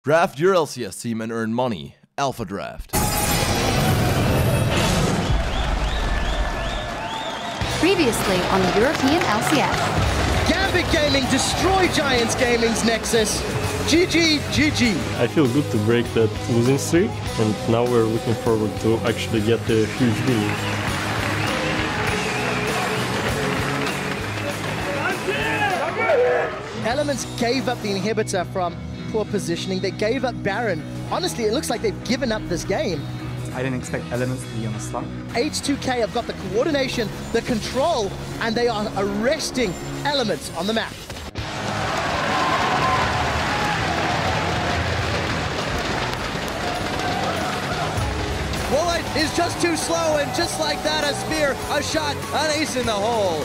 Draft your LCS team and earn money. Alpha Draft. Previously on the European LCS. Gambit Gaming destroy Giants Gaming's Nexus. GG, GG. I feel good to break that losing streak, and now we're looking forward to actually get a huge win. Elements gave up the inhibitor from poor positioning. They gave up Baron. Honestly, it looks like they've given up this game. I didn't expect Elements to be on a slump. H2k have got the coordination, the control, and they are arresting Elements on the map. Bullet is just too slow, and just like that, a spear, a shot, an ace in the hole.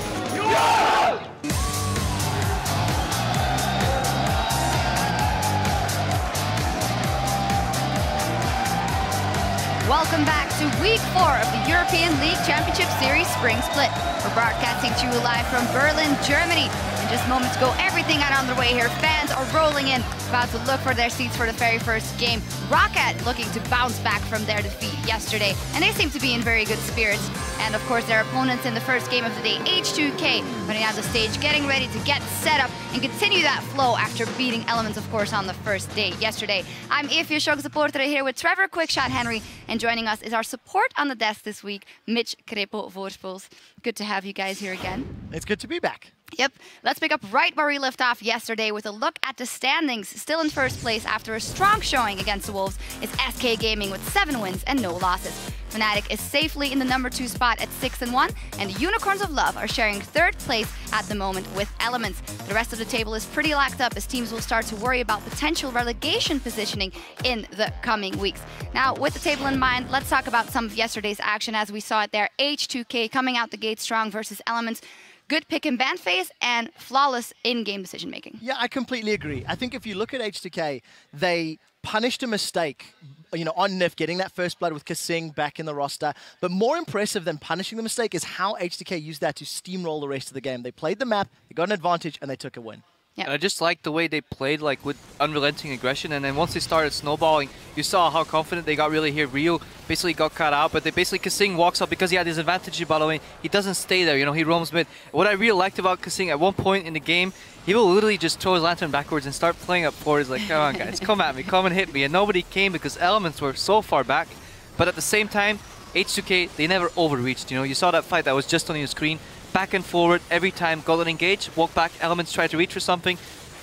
Welcome back to week 4 of the European League Championship Series Spring Split. We're broadcasting to you live from Berlin, Germany. And just moments ago, everything got underway here. Fans are rolling in, about to look for their seats for the very first game. ROCCAT looking to bounce back from their defeat yesterday, and they seem to be in very good spirits. And of course, their opponents in the first game of the day, H2k, running out the stage, getting ready to get set up and continue that flow after beating Elements, of course, on the first day yesterday. I'm Evie Shock supporter here with Trevor Quickshot Henry, and joining us is our support on the desk this week, Mitch Krepo Voorspoels. Good to have you guys here again. It's good to be back. Yep, let's pick up right where we left off yesterday with a look at the standings. Still in first place after a strong showing against the Wolves is SK Gaming with 7 wins and no losses. Fnatic is safely in the number 2 spot at 6-1, and the Unicorns of Love are sharing 3rd place at the moment with Elements. The rest of the table is pretty locked up as teams will start to worry about potential relegation positioning in the coming weeks. Now, with the table in mind, let's talk about some of yesterday's action as we saw it there. H2k coming out the gate strong versus Elements. Good pick and ban phase and flawless in-game decision-making. Yeah, I completely agree. I think if you look at H2k, they punished a mistake, on Nif, getting that first blood with Kasing back in the roster. But more impressive than punishing the mistake is how H2k used that to steamroll the rest of the game. They played the map, they got an advantage, and they took a win. Yep. And I just liked the way they played, like with unrelenting aggression, and then once they started snowballing, you saw how confident they got really here. Rio basically got cut out, but they basically, Kasing walks up because he had his advantage by the way. He doesn't stay there, he roams mid. What I really liked about Kasing, at one point in the game, he will literally just throw his lantern backwards and start playing up forwards like, come on guys, come at me, come and hit me. And nobody came because Elements were so far back. But at the same time, H2k, they never overreached, you saw that fight that was just on your screen. Back and forward every time, golden engage, walk back, Elements try to reach for something,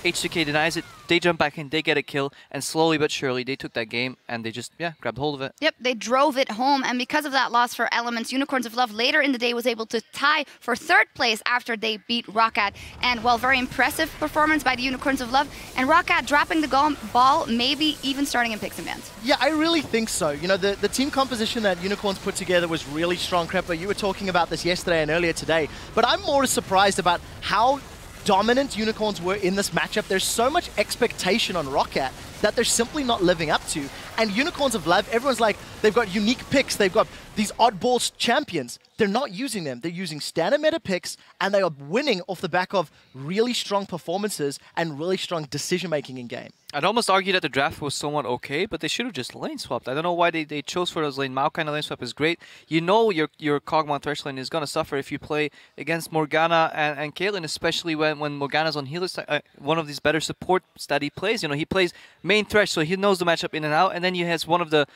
H2k denies it, they jump back in, they get a kill, and slowly but surely they took that game and they just, grabbed hold of it. Yep, they drove it home, and because of that loss for Elements, Unicorns of Love later in the day was able to tie for 3rd place after they beat ROCCAT. And very impressive performance by the Unicorns of Love, and ROCCAT dropping the ball, maybe even starting in picks and bans. Yeah, I really think so. The team composition that Unicorns put together was really strong. Krepo, you were talking about this yesterday and earlier today, but I'm more surprised about how dominant Unicorns were in this matchup. There's so much expectation on ROCCAT that they're simply not living up to. And Unicorns of Love, everyone's like, they've got unique picks, they've got these oddball champions. They're not using them. They're using standard meta picks, and they are winning off the back of really strong performances and really strong decision-making in game. I'd almost argue that the draft was somewhat okay, but they should have just lane swapped. I don't know why they chose for those lane. Mao kind of lane swap is great. Your Kog'Maw Thresh lane is going to suffer if you play against Morgana and Caitlyn, especially when Morgana's on healer side, one of these better supports that he plays. He plays main Thresh, so he knows the matchup in and out, and then he has one of the,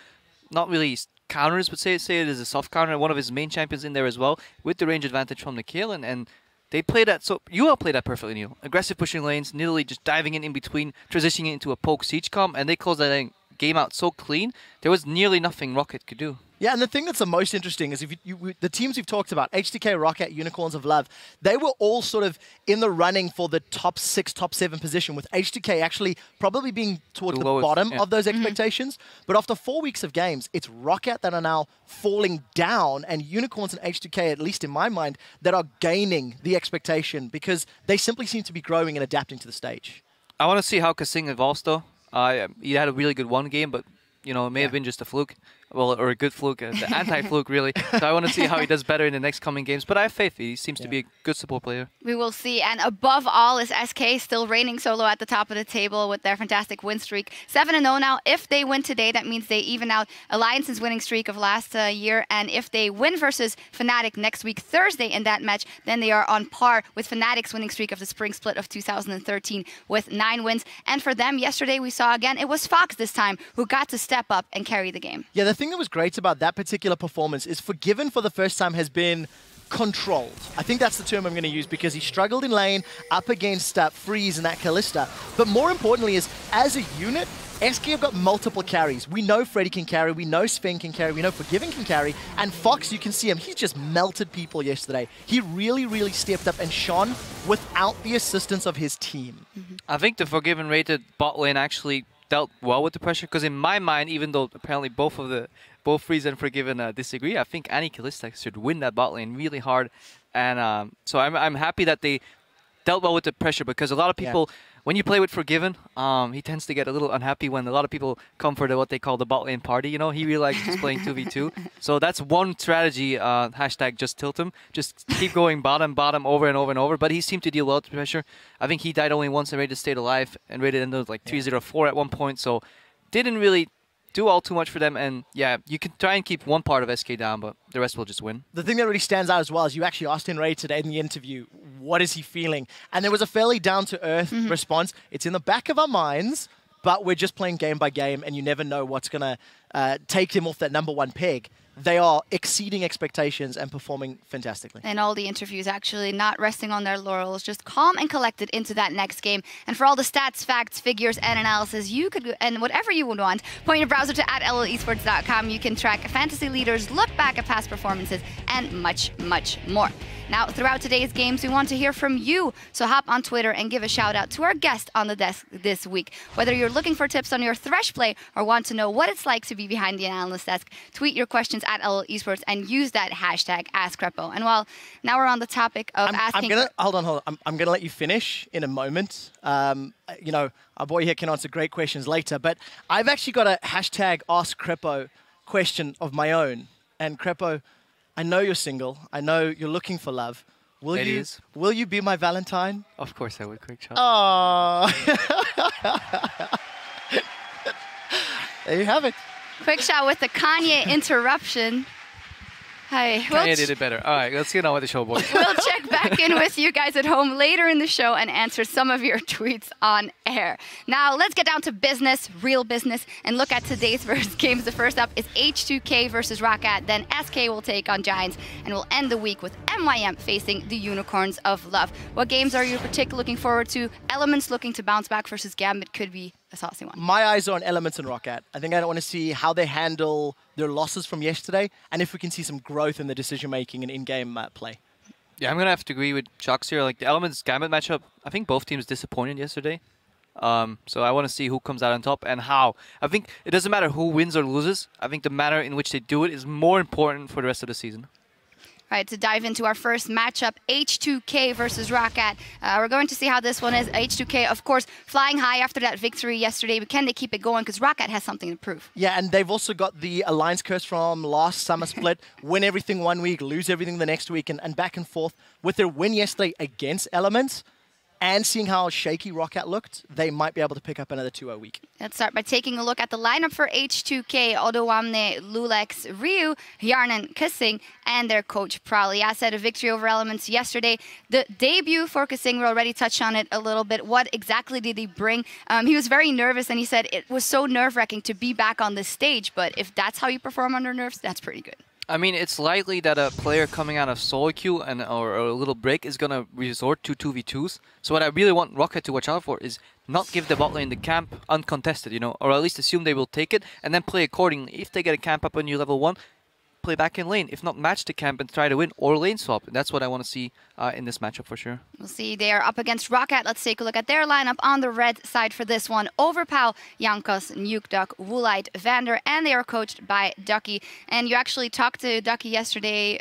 not really counters, but say it is a soft counter, one of his main champions in there as well, with the range advantage from the Caitlyn, and they play that, so you all play that perfectly, Neil. Aggressive pushing lanes, literally just diving in between, transitioning into a poke siege comp, and they closed that game out so clean, there was nearly nothing ROCCAT could do. Yeah, and the thing that's the most interesting is if the teams we've talked about, H2k, ROCCAT, Unicorns of Love, they were all sort of in the running for the top 6, top 7 position, with H2k actually probably being towards the bottom of those expectations. But after 4 weeks of games, it's ROCCAT that are now falling down, and Unicorns and H2k, at least in my mind, that are gaining the expectation because they simply seem to be growing and adapting to the stage. I want to see how Kasing evolves though. He had a really good one game, but it may have been just a fluke. well, or a good fluke, the anti-fluke really. So I want to see how he does better in the next coming games. But I have faith. He seems to be a good support player. We will see. And above all is SK still reigning solo at the top of the table with their fantastic win streak. 7-0 now. If they win today, that means they even out Alliance's winning streak of last year. And if they win versus Fnatic next week, Thursday, in that match, then they are on par with Fnatic's winning streak of the spring split of 2013 with 9 wins. And for them, yesterday we saw again, it was Fox this time who got to step up and carry the game. Yeah, the thing that was great about that particular performance is Forgiven for the first time has been controlled. I think that's the term I'm going to use because he struggled in lane up against Freeze and that Kalista. But more importantly is, as a unit, SK have got multiple carries. We know Freddy can carry, we know Sven can carry, we know Forgiven can carry, and Fox, you can see him, he's just melted people yesterday. He really, really stepped up and shone without the assistance of his team. I think the Forgiven rated bot lane actually dealt well with the pressure, because in my mind, even though apparently both Freeze and Forgiven disagree, I think Annie Kalista should win that bot lane really hard. And so I'm happy that they dealt well with the pressure, because a lot of people, when you play with Forgiven, he tends to get a little unhappy when a lot of people come for what they call the bot lane party. You know, he really likes just playing 2v2. So that's one strategy, hashtag just tilt him. Just keep going bottom, over and over and over. But he seemed to deal well with the pressure. I think he died only once and Rated stayed alive, and Rated ended like 3-0-4 at one point. So didn't really do all too much for them, and yeah, you can try and keep one part of SK down, but the rest will just win. The thing that really stands out as well is you actually asked Ray today in the interview, what is he feeling? And there was a fairly down-to-earth response. It's in the back of our minds, but we're just playing game by game, and you never know what's going to take him off that #1 peg. They are exceeding expectations and performing fantastically. And all the interviews actually not resting on their laurels, just calm and collected into that next game. And for all the stats, facts, figures, and analysis, you could, and whatever you would want, point your browser to @LLesports.com. You can track fantasy leaders, look back at past performances, and much, much more. Now, throughout today's games, we want to hear from you. So hop on Twitter and give a shout out to our guest on the desk this week. Whether you're looking for tips on your Thresh play or want to know what it's like to be behind the analyst desk, tweet your questions at LL Esports and use that hashtag AskRepo. And well, now we're on the topic of asking... Hold on. I'm going to let you finish in a moment. You know, our boy here can answer great questions later, but I've actually got a hashtag AskCrepo question of my own. And Crepo, I know you're single. I know you're looking for love. Will you be my Valentine? Of course I would, quick shot. Oh. There you have it. Quick shot with the Kanye interruption. Hi. Kanye did it better. All right, let's get on with the show, boys. We'll check back in with you guys at home later in the show and answer some of your tweets on air. Now, let's get down to business, real business, and look at today's first games. The first up is H2k versus ROCCAT. Then SK will take on Giants, and we'll end the week with MYM facing the Unicorns of Love. What games are you particularly looking forward to? Elements looking to bounce back versus Gambit could be a saucy one. My eyes are on Elements and ROCCAT. I think I want to see how they handle their losses from yesterday, and if we can see some growth in the decision-making and in-game play. Yeah, I'm going to have to agree with Chucks here. Like the Elements Gambit matchup, I think both teams disappointed yesterday. So I want to see who comes out on top and how. I think it doesn't matter who wins or loses. I think the manner in which they do it is more important for the rest of the season. All right, to dive into our first matchup, H2k versus ROCCAT. We're going to see how this one is. H2k, of course, flying high after that victory yesterday, but can they keep it going? Because ROCCAT has something to prove. Yeah, and they've also got the Alliance curse from last summer split. Win everything one week, lose everything the next week, and back and forth. With their win yesterday against Elements, and seeing how shaky ROCCAT looked, they might be able to pick up another 2-0 week. Let's start by taking a look at the lineup for H2k. Odowamne, Lulex, Ryu, Yarnan, Kissing, and their coach Prowley. I said a victory over Elements yesterday. The debut for Kissing, we already touched on it a little bit. What exactly did he bring? He was very nervous, and he said it was so nerve-wracking to be back on this stage, but if that's how you perform under nerves, that's pretty good. I mean, it's likely that a player coming out of solo queue or a little break is going to resort to 2v2s. So what I really want ROCCAT to watch out for is not give the bot lane the camp uncontested, you know, or at least assume they will take it and then play accordingly. If they get a camp up on you level 1, play back in lane. If not, match the camp and try to win or lane swap. That's what I want to see in this matchup for sure. We'll see. They are up against ROCCAT. Let's take a look at their lineup on the red side for this one. Overpow, Jankos, Nukeduck, Woolite, Vander, and they are coached by Ducky. And you actually talked to Ducky yesterday.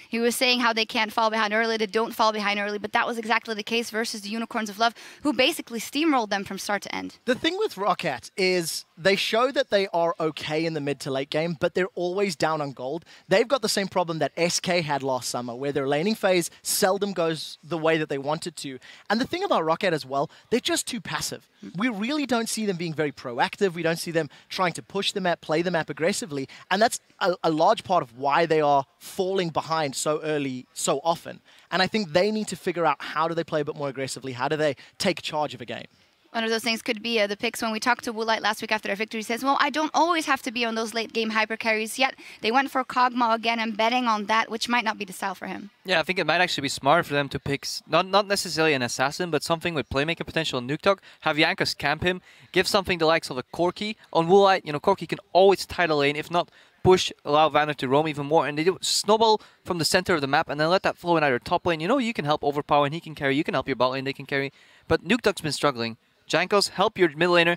He was saying how they can't fall behind early. They don't fall behind early, but that was exactly the case versus the Unicorns of Love, who basically steamrolled them from start to end. The thing with ROCCAT is they show that they are okay in the mid to late game, but they're always down on gold. They've got the same problem that SK had last summer, where their laning phase seldom goes the way that they want it to. And the thing about ROCCAT as well, they're just too passive. We really don't see them being very proactive. We don't see them trying to push the map, play the map aggressively. And that's a large part of why they are falling behind so early, so often. And I think they need to figure out how do they play a bit more aggressively, how do they take charge of a game. One of those things could be the picks. When we talked to Woolite last week after their victory, he says, well, I don't always have to be on those late game hyper carries yet. They went for Kog'Maw again and betting on that, which might not be the style for him. Yeah, I think it might actually be smart for them to pick not necessarily an assassin, but something with playmaking potential in Nukeduck. Have Jankos camp him, give something the likes of a Corki. On Woolite, you know, Corki can always tie the lane, if not push, allow Vanner to roam even more, and they do snowball from the center of the map and then let that flow in either top lane. You know, you can help overpower and he can carry, you can help your bot lane, they can carry. But Nukeduck's been struggling. Jankos, help your mid laner.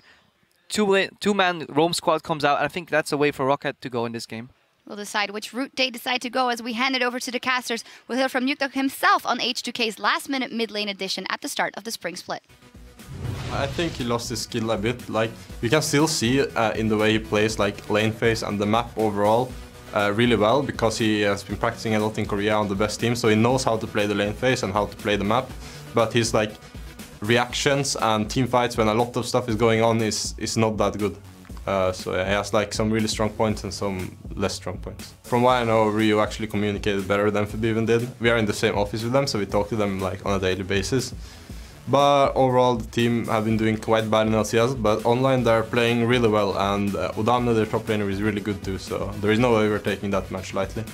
Two-man roam squad comes out. I think that's the way for ROCCAT to go in this game. We'll decide which route they decide to go as we hand it over to the casters. We'll hear from Nukeduck himself on H2k's last-minute mid-lane edition at the start of the spring split. I think he lost his skill a bit. Like, you can still see in the way he plays like lane phase and the map overall really well, because he has been practicing a lot in Korea on the best team, so he knows how to play the lane phase and how to play the map. But his like reactions and team fights when a lot of stuff is going on is not that good. So he has like some really strong points and some less strong points. From what I know, Rio actually communicated better than Fabiven did. We are in the same office with them, so we talk to them like on a daily basis. But overall, the team have been doing quite bad in LCS, but online they're playing really well, and Udamne, their top laner, is really good too, so there is no way we're taking that match lightly.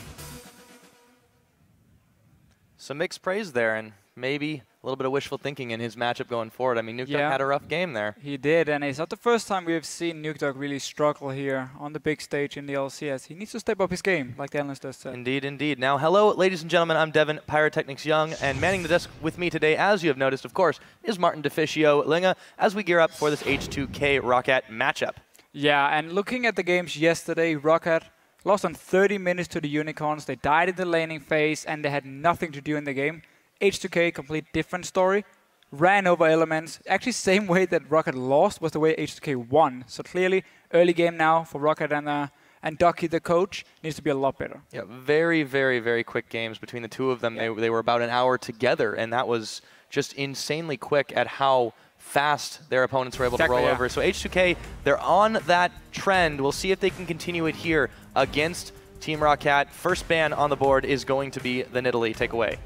Some mixed praise there, and maybe a little bit of wishful thinking in his matchup going forward. I mean, Nukeduck had a rough game there. He did, and it's not the first time we have seen Nukeduck really struggle here on the big stage in the LCS. He needs to step up his game, like the analyst just said. Indeed, indeed. Now, hello, ladies and gentlemen. I'm Devin, Pyrotechnics Young, and manning the desk with me today, as you have noticed, of course, is Martin DeFicio Linga, as we gear up for this H2k ROCCAT matchup. Yeah, and looking at the games yesterday, ROCCAT lost on 30 minutes to the Unicorns. They died in the laning phase, and they had nothing to do in the game. H2k, complete different story. Ran over elements. Actually, same way that ROCCAT lost was the way H2k won. So clearly, early game now for ROCCAT and Ducky, the coach, needs to be a lot better. Yeah, very, very, very quick games between the two of them. Yeah. They were about an hour together, and that was just insanely quick at how fast their opponents were able to roll over. So H2k, they're on that trend. We'll see if they can continue it here against Team ROCCAT. First ban on the board is going to be the Nidalee. Take away.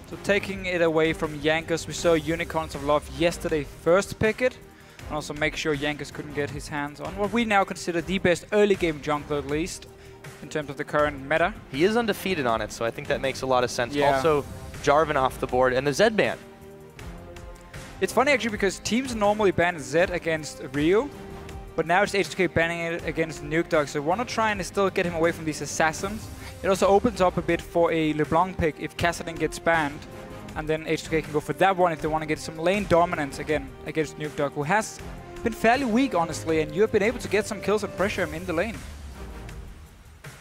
So taking it away from Jankos, we saw Unicorns of Love yesterday first pick it, and also make sure Jankos couldn't get his hands on what we now consider the best early game jungler, at least, in terms of the current meta. He is undefeated on it, so I think that makes a lot of sense. Yeah. Also, Jarvan off the board, and the Zed ban. It's funny actually, because teams normally ban Zed against Rio, but now it's H2k banning it against Nukeduck, so we want to try and still get him away from these assassins. It also opens up a bit for a LeBlanc pick if Kassadin gets banned, and then H2k can go for that one if they want to get some lane dominance again against Nukeduck, who has been fairly weak, honestly, and you have been able to get some kills and pressure him in the lane.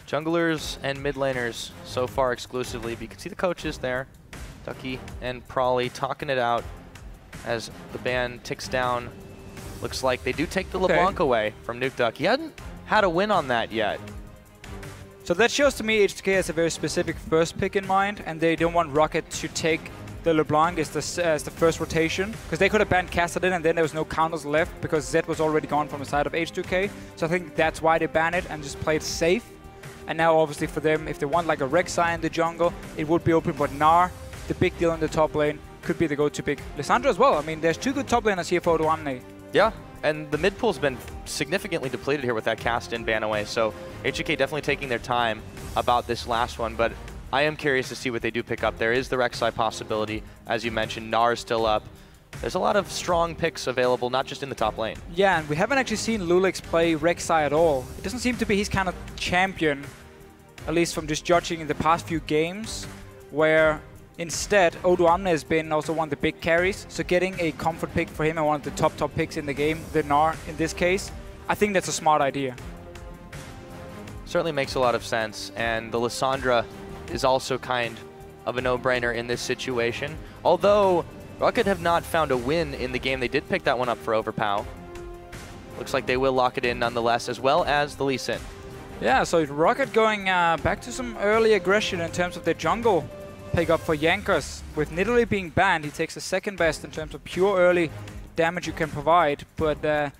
Junglers and mid laners so far exclusively, but you can see the coaches there, Ducky and Prawley, talking it out as the ban ticks down. Looks like they do take the LeBlanc away from Nukeduck. He hadn't had a win on that yet. So that shows to me H2k has a very specific first pick in mind, and they don't want ROCCAT to take the LeBlanc as the first rotation, because they could have banned Kassadin and then there was no counters left because Zed was already gone from the side of H2k. So I think that's why they ban it and just play it safe. And now obviously for them, if they want like a Rek'Sai in the jungle, it would be open, but Gnar, the big deal in the top lane, could be the go-to pick. Lissandra as well. I mean, there's two good top laners here for Udamne. Yeah, and the mid pool's been significantly depleted here with that cast-in ban away, so H2k definitely taking their time about this last one, but I am curious to see what they do pick up. There is the Rek'Sai possibility, as you mentioned. Gnar is still up. There's a lot of strong picks available, not just in the top lane. Yeah, and we haven't actually seen Lulix play Rek'Sai at all. It doesn't seem to be his kind of champion, at least from just judging in the past few games, where instead, Udamne has been also one of the big carries, so getting a comfort pick for him and one of the top picks in the game, the Gnar in this case, I think that's a smart idea. Certainly makes a lot of sense, and the Lissandra is also kind of a no-brainer in this situation. Although, ROCCAT have not found a win in the game. They did pick that one up for Overpow. looks like they will lock it in nonetheless, as well as the Lee Sin. Yeah, so ROCCAT going back to some early aggression in terms of their jungle pick-up for Jankos. With Nidalee being banned, he takes the second best in terms of pure early damage you can provide. But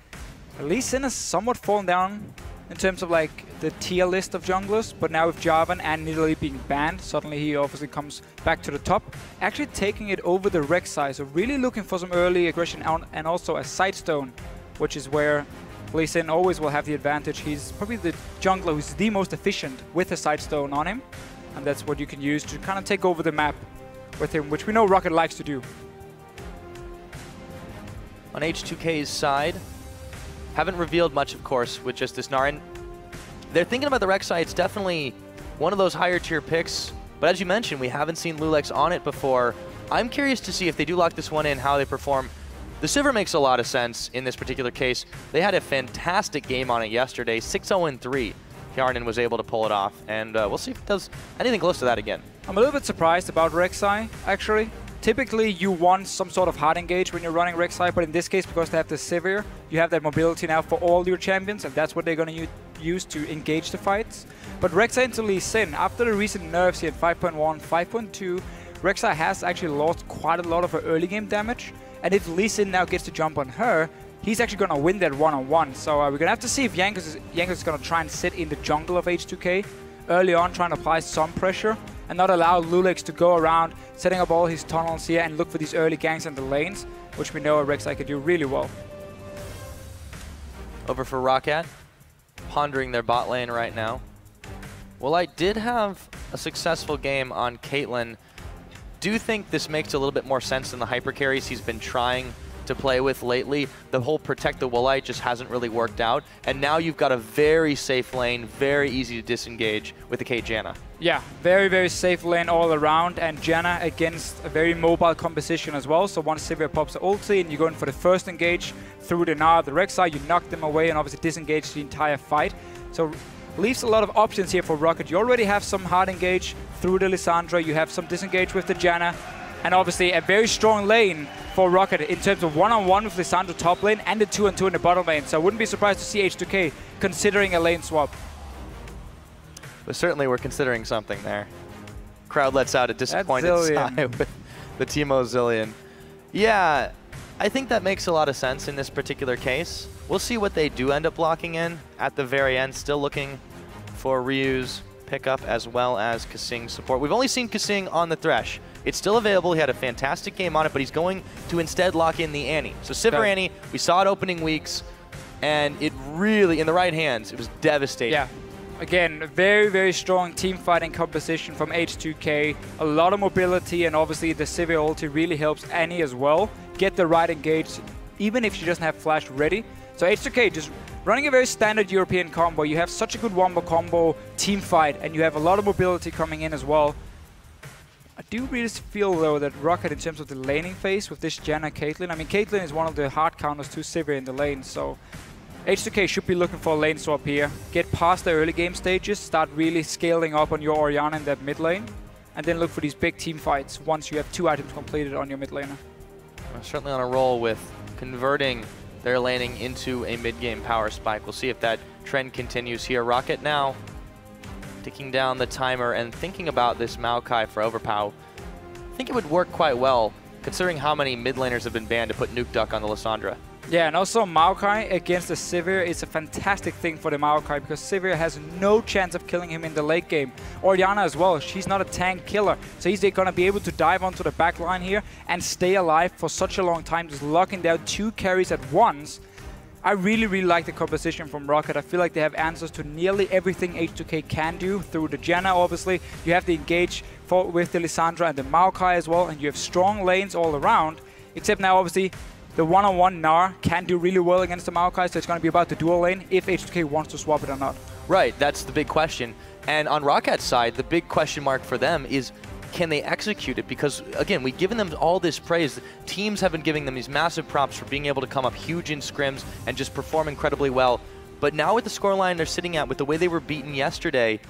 Lee Sin has somewhat fallen down in terms of like the tier list of junglers. But now with Jarvan and Nidalee being banned, suddenly he obviously comes back to the top. Actually taking it over the Rek'Sai, so really looking for some early aggression and also a Sightstone, which is where Lee Sin always will have the advantage. He's probably the jungler who's the most efficient with a Sightstone on him. And that's what you can use to kind of take over the map with him, which we know ROCCAT likes to do. On H2k's side, haven't revealed much, of course, with just this Gnar. And they're thinking about the Rek'Sai. It's definitely one of those higher tier picks. But as you mentioned, we haven't seen Lulex on it before. I'm curious to see if they do lock this one in, how they perform. The Sivir makes a lot of sense in this particular case. They had a fantastic game on it yesterday, 6-0-3. Hjarnan was able to pull it off, and we'll see if it does anything close to that again. I'm a little bit surprised about Rek'Sai, actually. Typically, you want some sort of hard engage when you're running Rek'Sai, but in this case, because they have the Sivir, you have that mobility now for all your champions, and that's what they're going to use to engage the fights. But Rek'Sai into Lee Sin, after the recent nerfs here at 5.1, 5.2, Rek'Sai has actually lost quite a lot of her early game damage. And if Lee Sin now gets to jump on her, he's actually going to win that one-on-one. So we're going to have to see if Jankos is going to try and sit in the jungle of H2k early on, trying to apply some pressure and not allow Lulex to go around, setting up all his tunnels here and look for these early ganks in the lanes, which we know Rek'Sai can do really well. Over for ROCCAT, pondering their bot lane right now. Well, I did have a successful game on Caitlyn. Do think this makes a little bit more sense than the hyper carries he's been trying to play with lately. The whole protect the Woolite just hasn't really worked out, and now you've got a very safe lane, very easy to disengage with the Kate Janna. Yeah, very, very safe lane all around, and Janna against a very mobile composition as well. So once Sivir pops the ulti and you're going for the first engage through the Gnar, the Rek'Sai, you knock them away and obviously disengage the entire fight. So leaves a lot of options here for ROCCAT. You already have some hard engage through the Lissandra, you have some disengage with the Janna, and obviously a very strong lane for ROCCAT in terms of one-on-one with Lissandra top lane and the 2-on-2 in the bottom lane. So I wouldn't be surprised to see H2k considering a lane swap. But certainly we're considering something there. Crowd lets out a disappointed sigh with the Teemo Zilean. Yeah, I think that makes a lot of sense in this particular case. We'll see what they do end up locking in at the very end. Still looking for Ryu's pickup as well as Kasing's support. We've only seen Kasing on the Thresh. It's still available. He had a fantastic game on it, but he's going to instead lock in the Annie. So Sivir Annie, we saw it opening weeks, and it really, in the right hands, it was devastating. Yeah. Again, a very, very strong team fighting composition from H2k. A lot of mobility, and obviously the Sivir ulti really helps Annie as well get the right engage, even if she doesn't have flash ready. So H2k just running a very standard European combo. You have such a good wombo combo team fight, and you have a lot of mobility coming in as well. I do really feel, though, that ROCCAT, in terms of the laning phase with this Janna Caitlyn, I mean, Caitlyn is one of the hard counters to Sivir in the lane, so H2k should be looking for a lane swap here. Get past the early game stages, start really scaling up on your Orianna in that mid lane, and then look for these big team fights once you have 2 items completed on your mid laner. We're certainly on a roll with converting their laning into a mid-game power spike. We'll see if that trend continues here. ROCCAT now ticking down the timer and thinking about this Maokai for Overpow. I think it would work quite well, considering how many mid laners have been banned to put Nuke Duck on the Lissandra. Yeah, and also Maokai against the Sivir is a fantastic thing for the Maokai, because Sivir has no chance of killing him in the late game. Orianna as well, she's not a tank killer, so he's going to be able to dive onto the back line here and stay alive for such a long time, just locking down 2 carries at once. I really, really like the composition from ROCCAT. I feel like they have answers to nearly everything H2k can do through the Janna, obviously. You have the engage with the Lissandra and the Maokai as well, and you have strong lanes all around, except now, obviously, the one-on-one Gnar can do really well against the Maokai, so it's going to be about the dual lane if H2k wants to swap it or not. Right, that's the big question. And on ROCCAT's side, the big question mark for them is, can they execute it? Because, again, we've given them all this praise. Teams have been giving them these massive props for being able to come up huge in scrims and just perform incredibly well. But now with the scoreline they're sitting at, with the way they were beaten yesterday,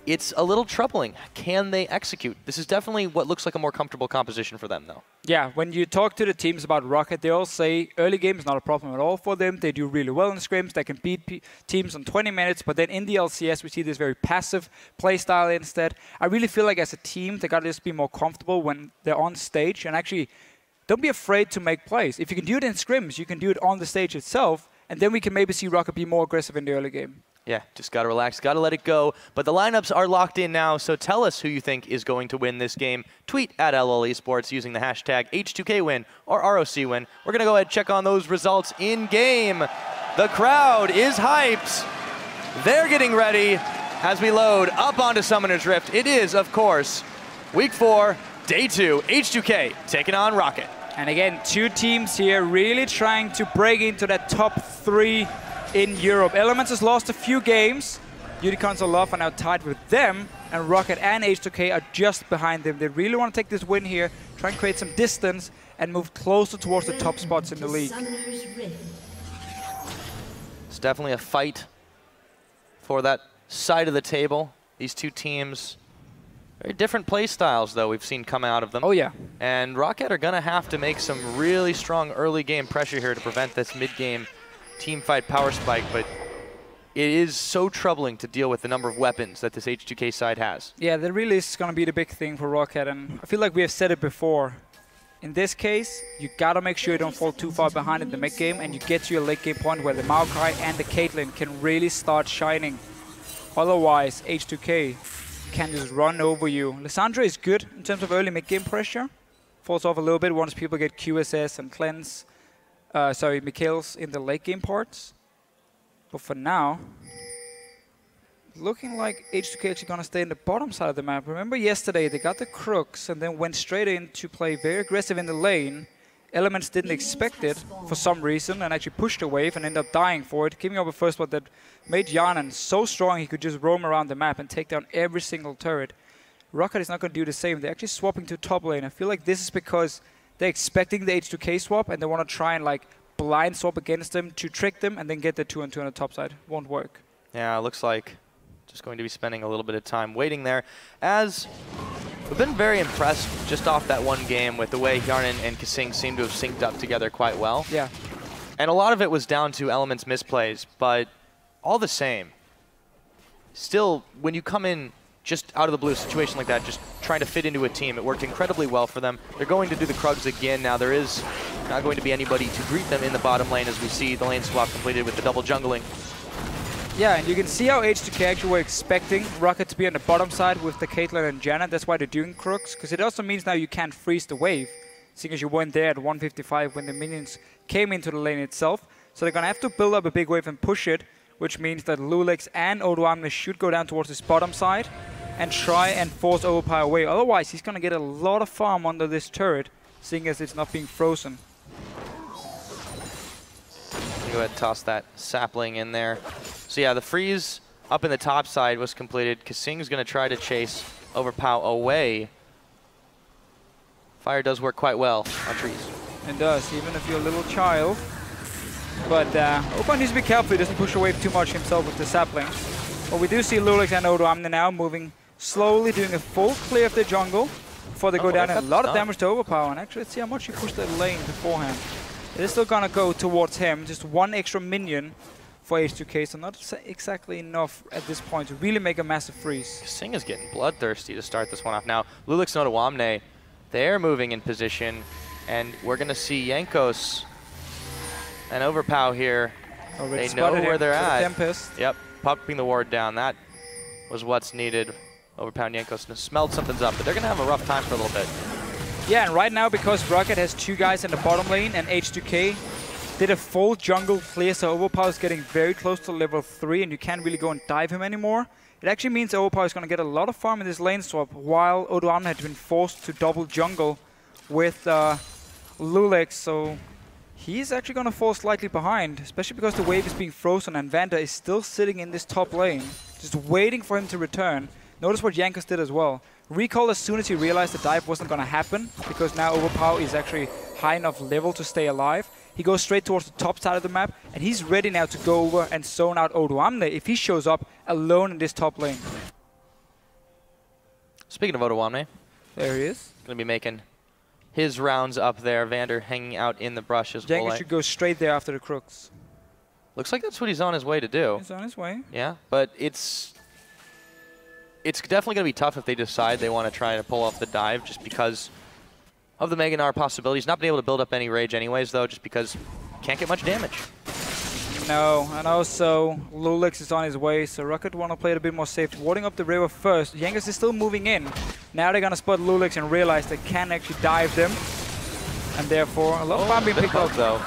it's a little troubling. Can they execute? This is definitely what looks like a more comfortable composition for them, though. Yeah, when you talk to the teams about ROCCAT, they all say early game is not a problem at all for them. They do really well in scrims. They can beat teams on 20 minutes. But then in the LCS, we see this very passive play style instead. I really feel like as a team, they got to just be more comfortable when they're on stage. And actually, don't be afraid to make plays. If you can do it in scrims, you can do it on the stage itself. And then we can maybe see ROCCAT be more aggressive in the early game. Yeah, just got to relax, got to let it go. But the lineups are locked in now, so tell us who you think is going to win this game. Tweet at LL Esports using the hashtag H2k win or ROC win. We're going to go ahead and check on those results in game. The crowd is hyped. They're getting ready as we load up onto Summoner's Rift. It is, of course, Week 4, Day 2, H2k taking on ROCCAT. And again, two teams here really trying to break into that top 3 in Europe. Elements has lost a few games. Unicorns are now tied with them, and ROCCAT and H2k are just behind them. They really want to take this win here, try and create some distance, and move closer towards the top spots in the league. It's definitely a fight for that side of the table. These two teams, very different play styles, though, we've seen come out of them. Oh, yeah. And ROCCAT are going to have to make some really strong early game pressure here to prevent this mid-game team fight power spike, but it is so troubling to deal with the number of weapons that this H2k side has. Yeah, that really is going to be the big thing for ROCCAT, and I feel like we have said it before. In this case, you got to make sure you don't fall too far behind in the mid game, and you get to your late game point where the Maokai and the Caitlyn can really start shining. Otherwise, H2k can just run over you. Lissandra is good in terms of early mid game pressure. Falls off a little bit once people get QSS and cleanse. Mikhail's in the late game parts. But for now, looking like H2k actually going to stay in the bottom side of the map. Remember yesterday, they got the crooks and then went straight in to play very aggressive in the lane. Elements didn't expect it for some reason and actually pushed a wave and ended up dying for it, giving up a first blood that made Yanan so strong he could just roam around the map and take down every single turret. ROCCAT is not going to do the same. They're actually swapping to top lane. I feel like this is because they're expecting the H2k swap, and they want to try and like blind swap against them to trick them and then get the 2-on-2 on the top side. Won't work. Yeah, it looks like just going to be spending a little bit of time waiting there. As we've been very impressed just off that one game with the way Yarnan and Kasing seem to have synced up together quite well. Yeah. And a lot of it was down to Element's misplays, but all the same, still, when you come in just out of the blue, situation like that, just trying to fit into a team, it worked incredibly well for them. They're going to do the Krugs again. Now there is not going to be anybody to greet them in the bottom lane as we see the lane swap completed with the double jungling. Yeah, and you can see how H2k actually were expecting ROCCAT to be on the bottom side with the Caitlyn and Janna. That's why they're doing crooks, because it also means now you can't freeze the wave, seeing as you weren't there at 155 when the minions came into the lane itself. So they're going to have to build up a big wave and push it, which means that Lulex and Odoamne should go down towards his bottom side and try and force Overpower away. Otherwise, he's going to get a lot of farm under this turret, seeing as it's not being frozen. Go ahead and toss that sapling in there. So yeah, the freeze up in the top side was completed. Kasing's going to try to chase Overpower away. Fire does work quite well on trees. It does, even if you're a little child. But Opa needs to be careful he doesn't push away too much himself with the sapling. But we do see Lulex and Odoamne now moving slowly, doing a full clear of the jungle before they go down, and a lot of damage to Overpower. And actually, let's see how much he pushed that lane beforehand. It is still going to go towards him, just one extra minion for H2k, so not exactly enough at this point to really make a massive freeze. Kasing is getting bloodthirsty to start this one off. Now, Lulex and Odoamne, they're moving in position, and we're going to see Jankos and Overpow here. Already they know where they're at. Tempest. Yep, popping the ward down. That was what's needed. Overpow and Jankos smelled something's up, but they're going to have a rough time for a little bit. Yeah, and right now, because ROCCAT has two guys in the bottom lane and H2k did a full jungle clear, so Overpower is getting very close to level 3 and you can't really go and dive him anymore. It actually means Overpower is going to get a lot of farm in this lane swap, while Odoamne had been forced to double jungle with Lulex, so he's actually going to fall slightly behind, especially because the wave is being frozen and Vanta is still sitting in this top lane, just waiting for him to return. Notice what Jankos did as well. Recall as soon as he realized the dive wasn't going to happen, because now Overpower is actually high enough level to stay alive. He goes straight towards the top side of the map, and he's ready now to go over and zone out Odoamne if he shows up alone in this top lane. Speaking of Odoamne, there he is. Going to be making his rounds up there. Vander hanging out in the brush as well. Jenga should go straight there after the crooks. Looks like that's what he's on his way to do. He's on his way. Yeah, but it's definitely going to be tough if they decide they want to try to pull off the dive just because of the Mega Gnar possibilities. Not being able to build up any rage anyways, though, just because can't get much damage. No, and also Lulix is on his way, so ROCCAT want to play it a bit more safe, warding up the river first. Yankees is still moving in. Now they're going to spot Lulix and realize they can actually dive them, and therefore a lot of farm being picked up. Though.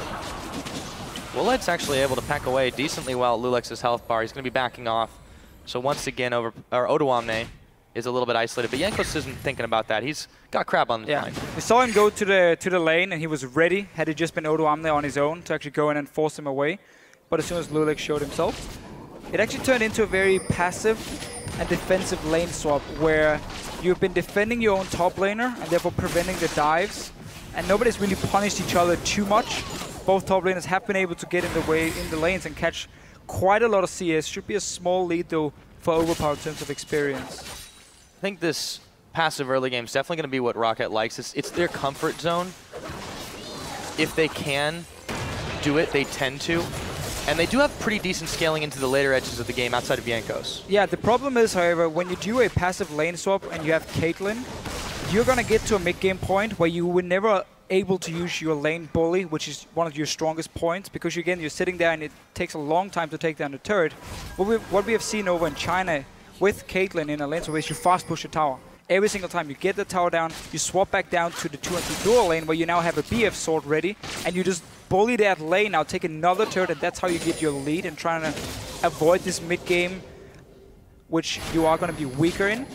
Willet's actually able to pack away decently well at Lulex's health bar. He's going to be backing off. So once again, Odoamne is a little bit isolated, but Jankos isn't thinking about that. He's got crab on the mind. We saw him go to the lane, and he was ready, had it just been Odoamne on his own, to actually go in and force him away. But as soon as Lulix showed himself, it actually turned into a very passive and defensive lane swap, where you've been defending your own top laner, and therefore preventing the dives, and nobody's really punished each other too much. Both top laners have been able to get in the lanes and catch quite a lot of CS. Should be a small lead, though, for Overpower in terms of experience. I think this passive early game is definitely going to be what ROCCAT likes. It's their comfort zone. If they can do it, they tend to. And they do have pretty decent scaling into the later edges of the game outside of Jankos. Yeah, the problem is, however, when you do a passive lane swap and you have Caitlyn, you're going to get to a mid-game point where you were never able to use your lane bully, which is one of your strongest points, because again, you're sitting there and it takes a long time to take down the turret. What we have seen over in China with Caitlyn in a lane swap is you fast push the tower. Every single time you get the tower down, you swap back down to the 2-on-2 dual lane where you now have a BF sword ready, and you just bully that lane, now take another turret, and that's how you get your lead and trying to avoid this mid-game, which you are going to be weaker in.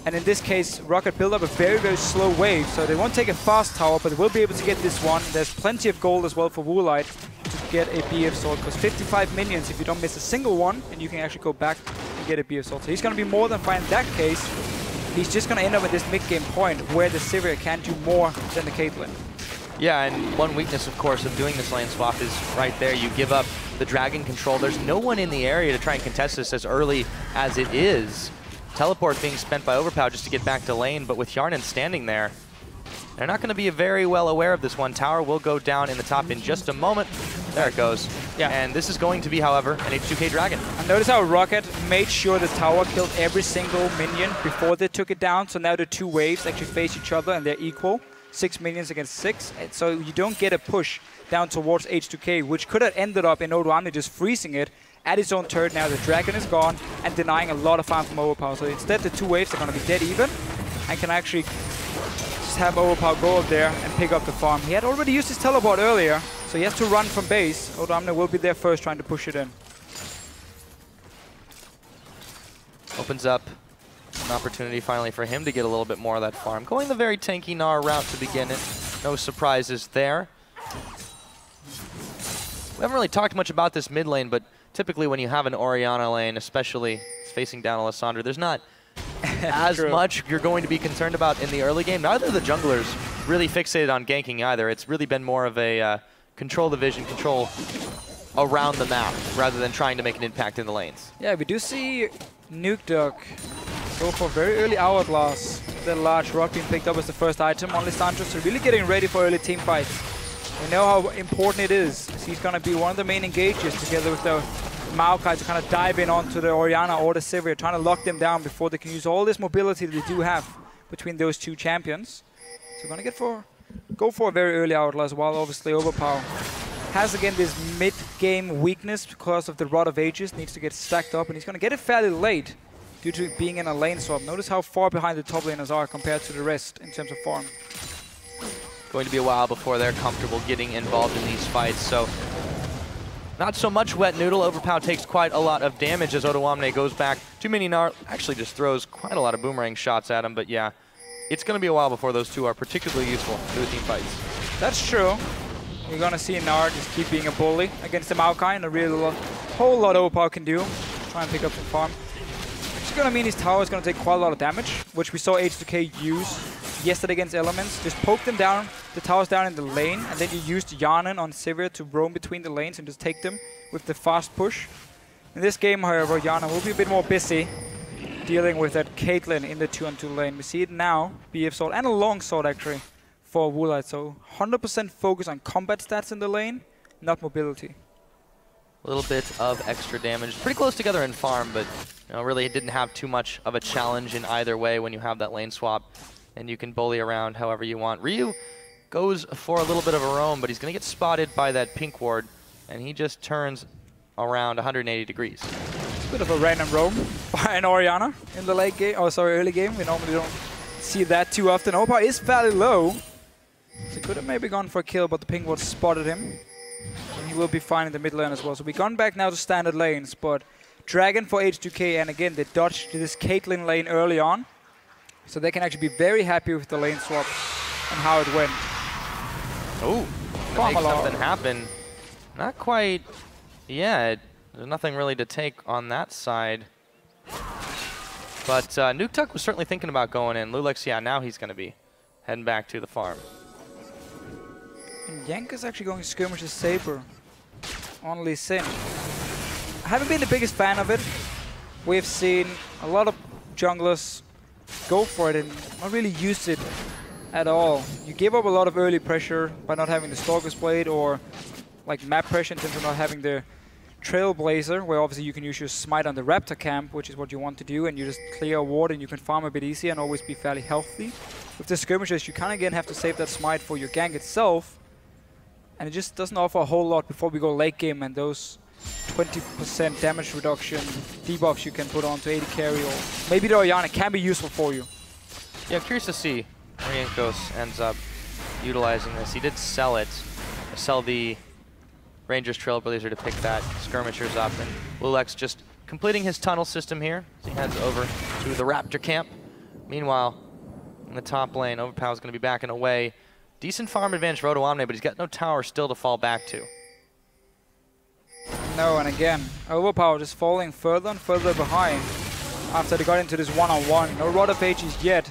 And in this case, ROCCAT build up a very, very slow wave, so they won't take a fast tower, but they will be able to get this one. There's plenty of gold as well for Woolite to get a BF sword, because 55 minions if you don't miss a single one, and you can actually go back and get a BF sword. So he's going to be more than fine in that case. He's just going to end up at this mid-game point where the Sivir can do more than the Caitlyn. Yeah, and one weakness, of course, of doing this lane swap is right there. You give up the dragon control. There's no one in the area to try and contest this as early as it is. Teleport being spent by Overpower just to get back to lane, but with Yarnan standing there, they're not going to be very well aware of this one. Tower will go down in the top in just a moment. There it goes. Yeah. And this is going to be, however, an H2k Dragon. And notice how ROCCAT made sure the tower killed every single minion before they took it down. So now the two waves actually face each other and they're equal. 6 minions against 6. And so you don't get a push down towards H2k, which could have ended up in Odoamne just freezing it at his own turret. Now the Dragon is gone and denying a lot of farm from Overpower. So instead the two waves are going to be dead even and can actually just have Overpower go up there and pick up the farm. He had already used his teleport earlier, so he has to run from base. Odoamne will be there first trying to push it in. Opens up an opportunity finally for him to get a little bit more of that farm. Going the very tanky Gnar route to begin it. No surprises there. We haven't really talked much about this mid lane, but typically when you have an Orianna lane, especially facing down Alessandra, there's not as much you're going to be concerned about in the early game. Neither of the junglers really fixated on ganking either. It's really been more of a control the vision, control around the map, rather than trying to make an impact in the lanes. Yeah, we do see Nukeduck go for very early hourglass. The large rock being picked up as the first item on Alessandra, so really getting ready for early team fights. We know how important it is. He's going to be one of the main engagers together with the Maokai to kind of dive in onto the Orianna or the Sivir, trying to lock them down before they can use all this mobility that they do have between those two champions. So going to go for a very early hourglass, while obviously Overpower has again this mid-game weakness because of the Rod of Ages, needs to get stacked up, and he's going to get it fairly late due to being in a lane swap. Notice how far behind the top laners are compared to the rest in terms of farm. Going to be a while before they're comfortable getting involved in these fights, so not so much Wet Noodle. Overpower takes quite a lot of damage as Odoamne goes back. Too many Gnar actually just throws quite a lot of boomerang shots at him, but yeah, it's going to be a while before those two are particularly useful to the team fights. That's true. We're going to see Gnar just keep being a bully against the Maokai, and a whole lot Overpower can do. Try and pick up some farm. It's going to mean his tower is going to take quite a lot of damage, which we saw H2k use yesterday against Elements. Just poke them down, the towers down in the lane, and then you used Yarnan on Sivir to roam between the lanes and just take them with the fast push. In this game, however, Yarnan will be a bit more busy, dealing with that Caitlyn in the 2-on-2 lane. We see it now, BF sword and a long sword actually for Woolite. So 100% focus on combat stats in the lane, not mobility. A little bit of extra damage. Pretty close together in farm, but really it didn't have too much of a challenge in either way when you have that lane swap and you can bully around however you want. Ryu goes for a little bit of a roam, but he's going to get spotted by that pink ward, and he just turns around 180 degrees. It's a bit of a random roam by an Orianna in the late game. Oh, sorry, early game. We normally don't see that too often. Opa is fairly low. So he could have maybe gone for a kill, but the pink ward spotted him. And he will be fine in the mid lane as well. So we've gone back now to standard lanes, but Dragon for H2k, and again, they dodged this Caitlyn lane early on. So they can actually be very happy with the lane swap and how it went. Oh, make something happen. Not quite yet. There's nothing really to take on that side. But Nuketuck was certainly thinking about going in. Lulex, yeah, now he's going to be heading back to the farm. And Yank is actually going to skirmish his Saber on Lee Sin. I haven't been the biggest fan of it. We've seen a lot of junglers go for it and not really use it at all. You give up a lot of early pressure by not having the Stalker's Blade, or like map pressure in terms of not having the Trailblazer, where obviously you can use your smite on the Raptor camp, which is what you want to do, and you just clear a ward and you can farm a bit easier and always be fairly healthy. With the skirmishes, you kind of again have to save that smite for your gank itself, and it just doesn't offer a whole lot before we go late game, and those 20% damage reduction debuffs you can put on to 80 carry, or maybe the Orianna can be useful for you. Yeah, I'm curious to see where Yankos ends up utilizing this. He did sell the Ranger's Trailblazer to pick that skirmishers up, and Lulex just completing his tunnel system here as he heads over to the Raptor camp. Meanwhile, in the top lane, Overpower is going to be backing away. Decent farm advantage for Odoamne, but he's got no tower still to fall back to. No, and again, Overpower just falling further and further behind after they got into this one-on-one. No Rod of Ages yet.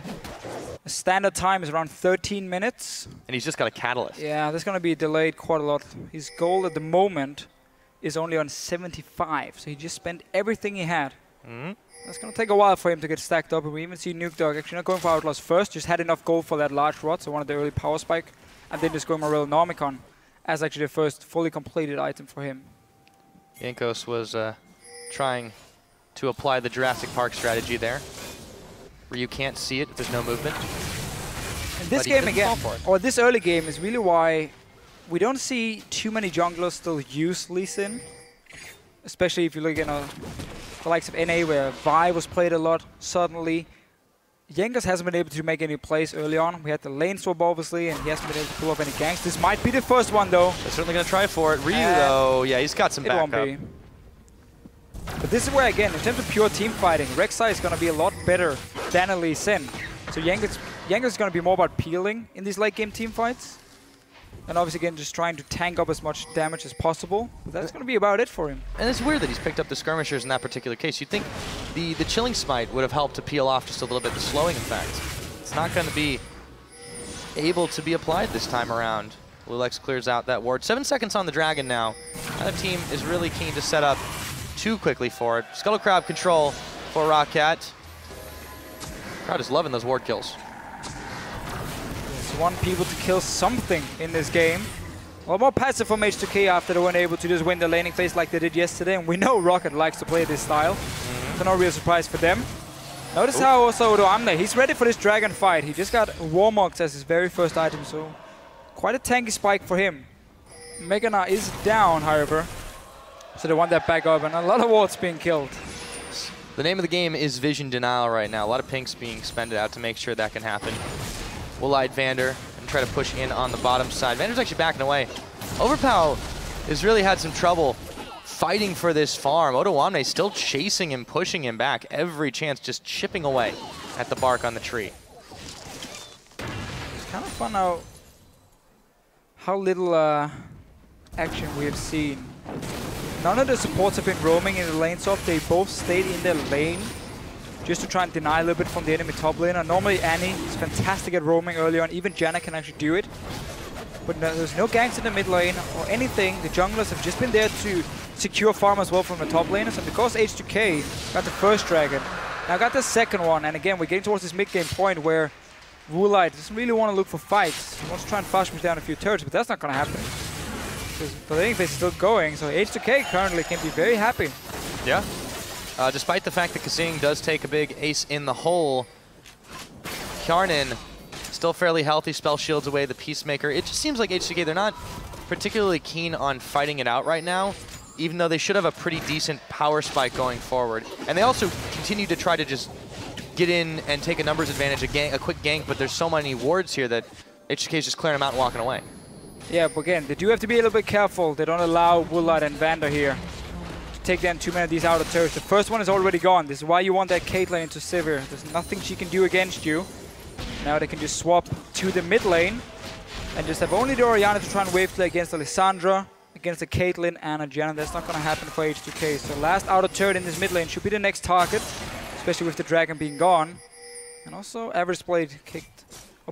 The standard time is around 13 minutes. And he's just got a Catalyst. Yeah, that's going to be delayed quite a lot. His goal at the moment is only on 75, so he just spent everything he had. That's going to take a while for him to get stacked up, and we even see Nuketuck actually not going for Outlaws first, just had enough gold for that large rod, so one of the early power spike, and then just going Morel Normicon as actually the first fully completed item for him. Yankos was trying to apply the Jurassic Park strategy there, where you can't see it if there's no movement. And this game again, or this early game, is really why we don't see too many junglers still use Lee Sin. Especially if you look at the likes of NA, where Vi was played a lot suddenly. Yankos hasn't been able to make any plays early on. We had the lane swap obviously, and he hasn't been able to pull off any ganks. This might be the first one though. They're certainly going to try for it. Ryu though, yeah, he's got some backup. But this is where, again, in terms of pure team fighting, Rek'Sai is going to be a lot better than a Lee Sin. So Yankos is going to be more about peeling in these late game team fights. And obviously, again, just trying to tank up as much damage as possible. But that's going to be about it for him. And it's weird that he's picked up the skirmishers in that particular case. You'd think the Chilling Smite would have helped to peel off just a little bit the slowing effect. It's not going to be able to be applied this time around. Lulex clears out that ward. 7 seconds on the Dragon now. That team is really keen to set up too quickly for it. Scuttle Crab control for ROCCAT. Crowd is loving those ward kills. Just want people to kill something in this game. A lot more passive from H2k after they weren't able to just win the laning phase like they did yesterday. And we know ROCCAT likes to play this style. So no real surprise for them. Notice how also Odoamne, he's ready for this Dragon fight. He just got Warmogs as his very first item, so quite a tanky spike for him. Megana is down, however. So they want that back up, and a lot of wards being killed. The name of the game is Vision Denial right now. A lot of pinks being spended out to make sure that can happen. Will-eyed Vander and try to push in on the bottom side. Vander's actually backing away. Overpower has really had some trouble fighting for this farm. Odoamne still chasing him, pushing him back. Every chance just chipping away at the bark on the tree. It's kind of fun how little action we have seen. None of the supports have been roaming in the lane swap. They both stayed in their lane just to try and deny a little bit from the enemy top laner. Normally Annie is fantastic at roaming early on. Even Janna can actually do it. But no, there's no ganks in the mid lane or anything. The junglers have just been there to secure farm as well from the top laners. And because H2k got the first Dragon, Now I got the second one, and again, we're getting towards this mid-game point where Woolite doesn't really want to look for fights. He wants to try and fast push down a few turrets, but that's not going to happen. But I think they're still going, so H2k currently can be very happy. Yeah. Despite the fact that Kasing does take a big ace in the hole, Kjarnan still fairly healthy, spell shields away the Peacemaker. It just seems like H2k, they're not particularly keen on fighting it out right now, even though they should have a pretty decent power spike going forward. And they also continue to try to just get in and take a numbers advantage, a quick gank, but there's so many wards here that H2k is just clearing them out and walking away. Yeah, but again, they do have to be a little bit careful. They don't allow Woolite and Vander here to take down too many of these outer turrets. The first one is already gone. This is why you want that Caitlyn into Sivir. There's nothing she can do against you. Now they can just swap to the mid lane and just have only the Orianna to try and wave play against Alessandra, against the Caitlyn and a Janna. That's not going to happen for H2k. So last outer turret in this mid lane should be the next target, especially with the dragon being gone. And also Average Blade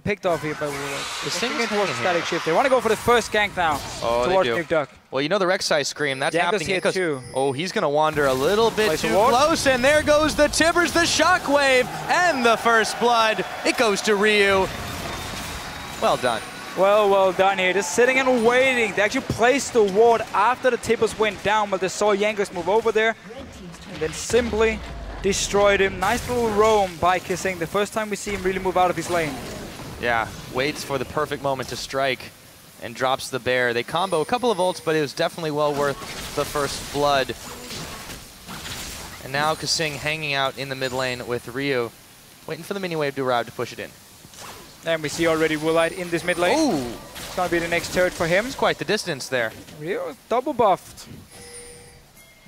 picked off here by Woolite. The thing is towards the static shift. They want to go for the first gank now towards Nukeduck. Well, you know the Rek'Sai scream. That's happening here too. Oh, he's going to wander a little bit too close, and there goes the Tibbers, the Shockwave, and the first blood. It goes to Ryu. Well done. Well done here. Just sitting and waiting. They actually placed the ward after the Tibbers went down, but they saw Jankos move over there, and then simply destroyed him. Nice little roam by Kasing. The first time we see him really move out of his lane. Yeah, waits for the perfect moment to strike and drops the bear. They combo a couple of ults, but it was definitely well worth the first blood. And now Kasing hanging out in the mid lane with Ryu, waiting for the mini wave to arrive to push it in. And we see already Woolite in this mid lane. Ooh. It's going to be the next turret for him. It's quite the distance there. Ryu double buffed.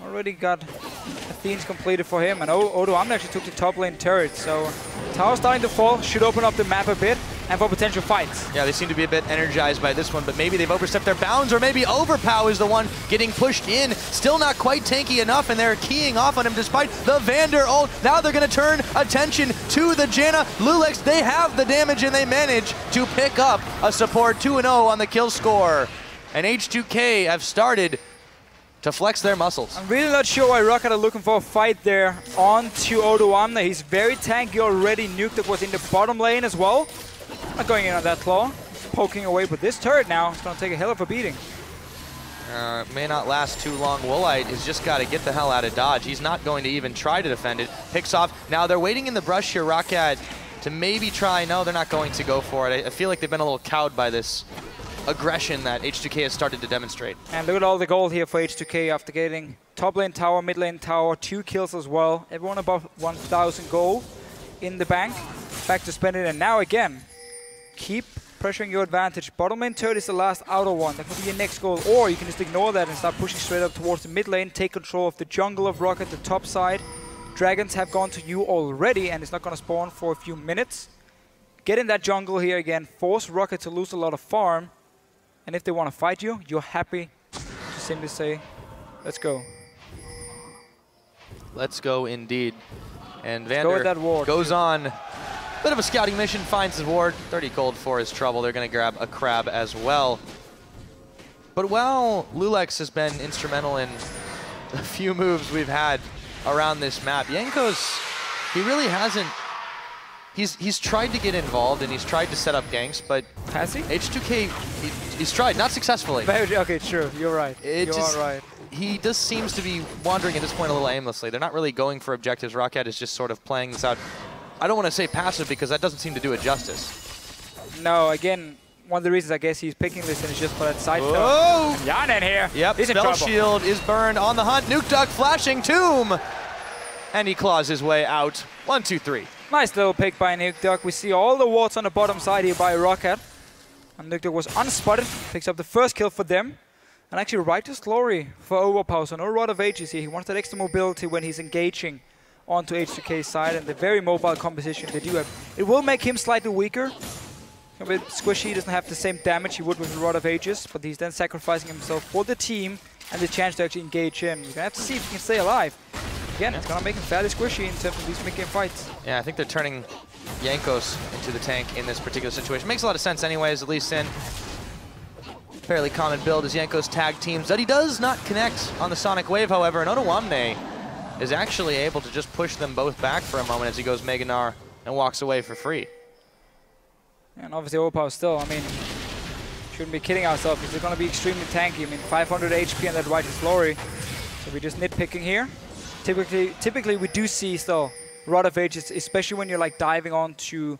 Already got Athene's completed for him, and Odoamne actually took the top lane turret, so tower starting to fall, should open up the map a bit, and for potential fights. Yeah, they seem to be a bit energized by this one, but maybe they've overstepped their bounds, or maybe Overpow is the one getting pushed in. Still not quite tanky enough, and they're keying off on him despite the Vander ult. Now they're going to turn attention to the Janna. Lulex, they have the damage, and they manage to pick up a support 2-0 on the kill score. And H2k have started to flex their muscles. I'm really not sure why ROCCAT are looking for a fight there onto Odoamne. He's very tanky already. Nukeduck was in the bottom lane as well. Not going in on that claw. Poking away, but this turret now is going to take a hell of a beating. May not last too long. Woolite has just got to get the hell out of dodge. He's not going to even try to defend it. Picks off. Now they're waiting in the brush here, ROCCAT, to maybe try. No, they're not going to go for it. I feel like they've been a little cowed by this aggression that H2k has started to demonstrate. And look at all the gold here for H2k after getting top lane tower, mid lane tower, 2 kills as well. Everyone above 1,000 gold in the bank. Back to spend it, and now again, keep pressuring your advantage. Bottom lane turret is the last outer one. That could be your next goal, or you can just ignore that and start pushing straight up towards the mid lane, take control of the jungle of ROCCAT, the top side. Dragons have gone to you already, and it's not going to spawn for a few minutes. Get in that jungle here again, force ROCCAT to lose a lot of farm. And if they want to fight you, you're happy to simply say, let's go. Let's go indeed. And Vander goes on. Bit of a scouting mission, finds his ward. 30 gold for his trouble. They're going to grab a crab as well. But while Lulex has been instrumental in a few moves we've had around this map, Jankos, he really hasn't. He's tried to get involved and he's tried to set up ganks, but has he? H2k, he's tried, not successfully. Okay, true, you're right. You are right. He just seems to be wandering at this point a little aimlessly. They're not really going for objectives. ROCCAT is just sort of playing this out. I don't want to say passive because that doesn't seem to do it justice. No, again, one of the reasons I guess he's picking this is just for that side step. Oh! Yanen here. Yep, spell shield is burned on the hunt. Nukeduck flashing tomb. And he claws his way out. 1, 2, 3. Nice little pick by Nukeduck. We see all the wards on the bottom side here by ROCCAT. And Nukeduck was unspotted, picks up the first kill for them. And actually Righteous Glory for Overpower. So no Rod of Ages here. He wants that extra mobility when he's engaging onto H2k's side. And the very mobile composition they do have. It will make him slightly weaker. A bit squishy, he doesn't have the same damage he would with the Rod of Ages. But he's then sacrificing himself for the team and the chance to actually engage in. You're going to have to see if he can stay alive. Again, it's going to make him fairly squishy in terms of these mid-game fights. Yeah, I think they're turning Jankos into the tank in this particular situation. Makes a lot of sense anyways, at least in fairly common build as Jankos tag teams. That he does not connect on the Sonic Wave, however, and Odoamne is actually able to just push them both back for a moment as he goes Mega Gnar and walks away for free. And obviously Overpower still, I mean, shouldn't be kidding ourselves. He's going to be extremely tanky. I mean, 500 HP on that Righteous Glory. So we're just nitpicking here. Typically we do see still Rod of Ages, especially when you're like diving onto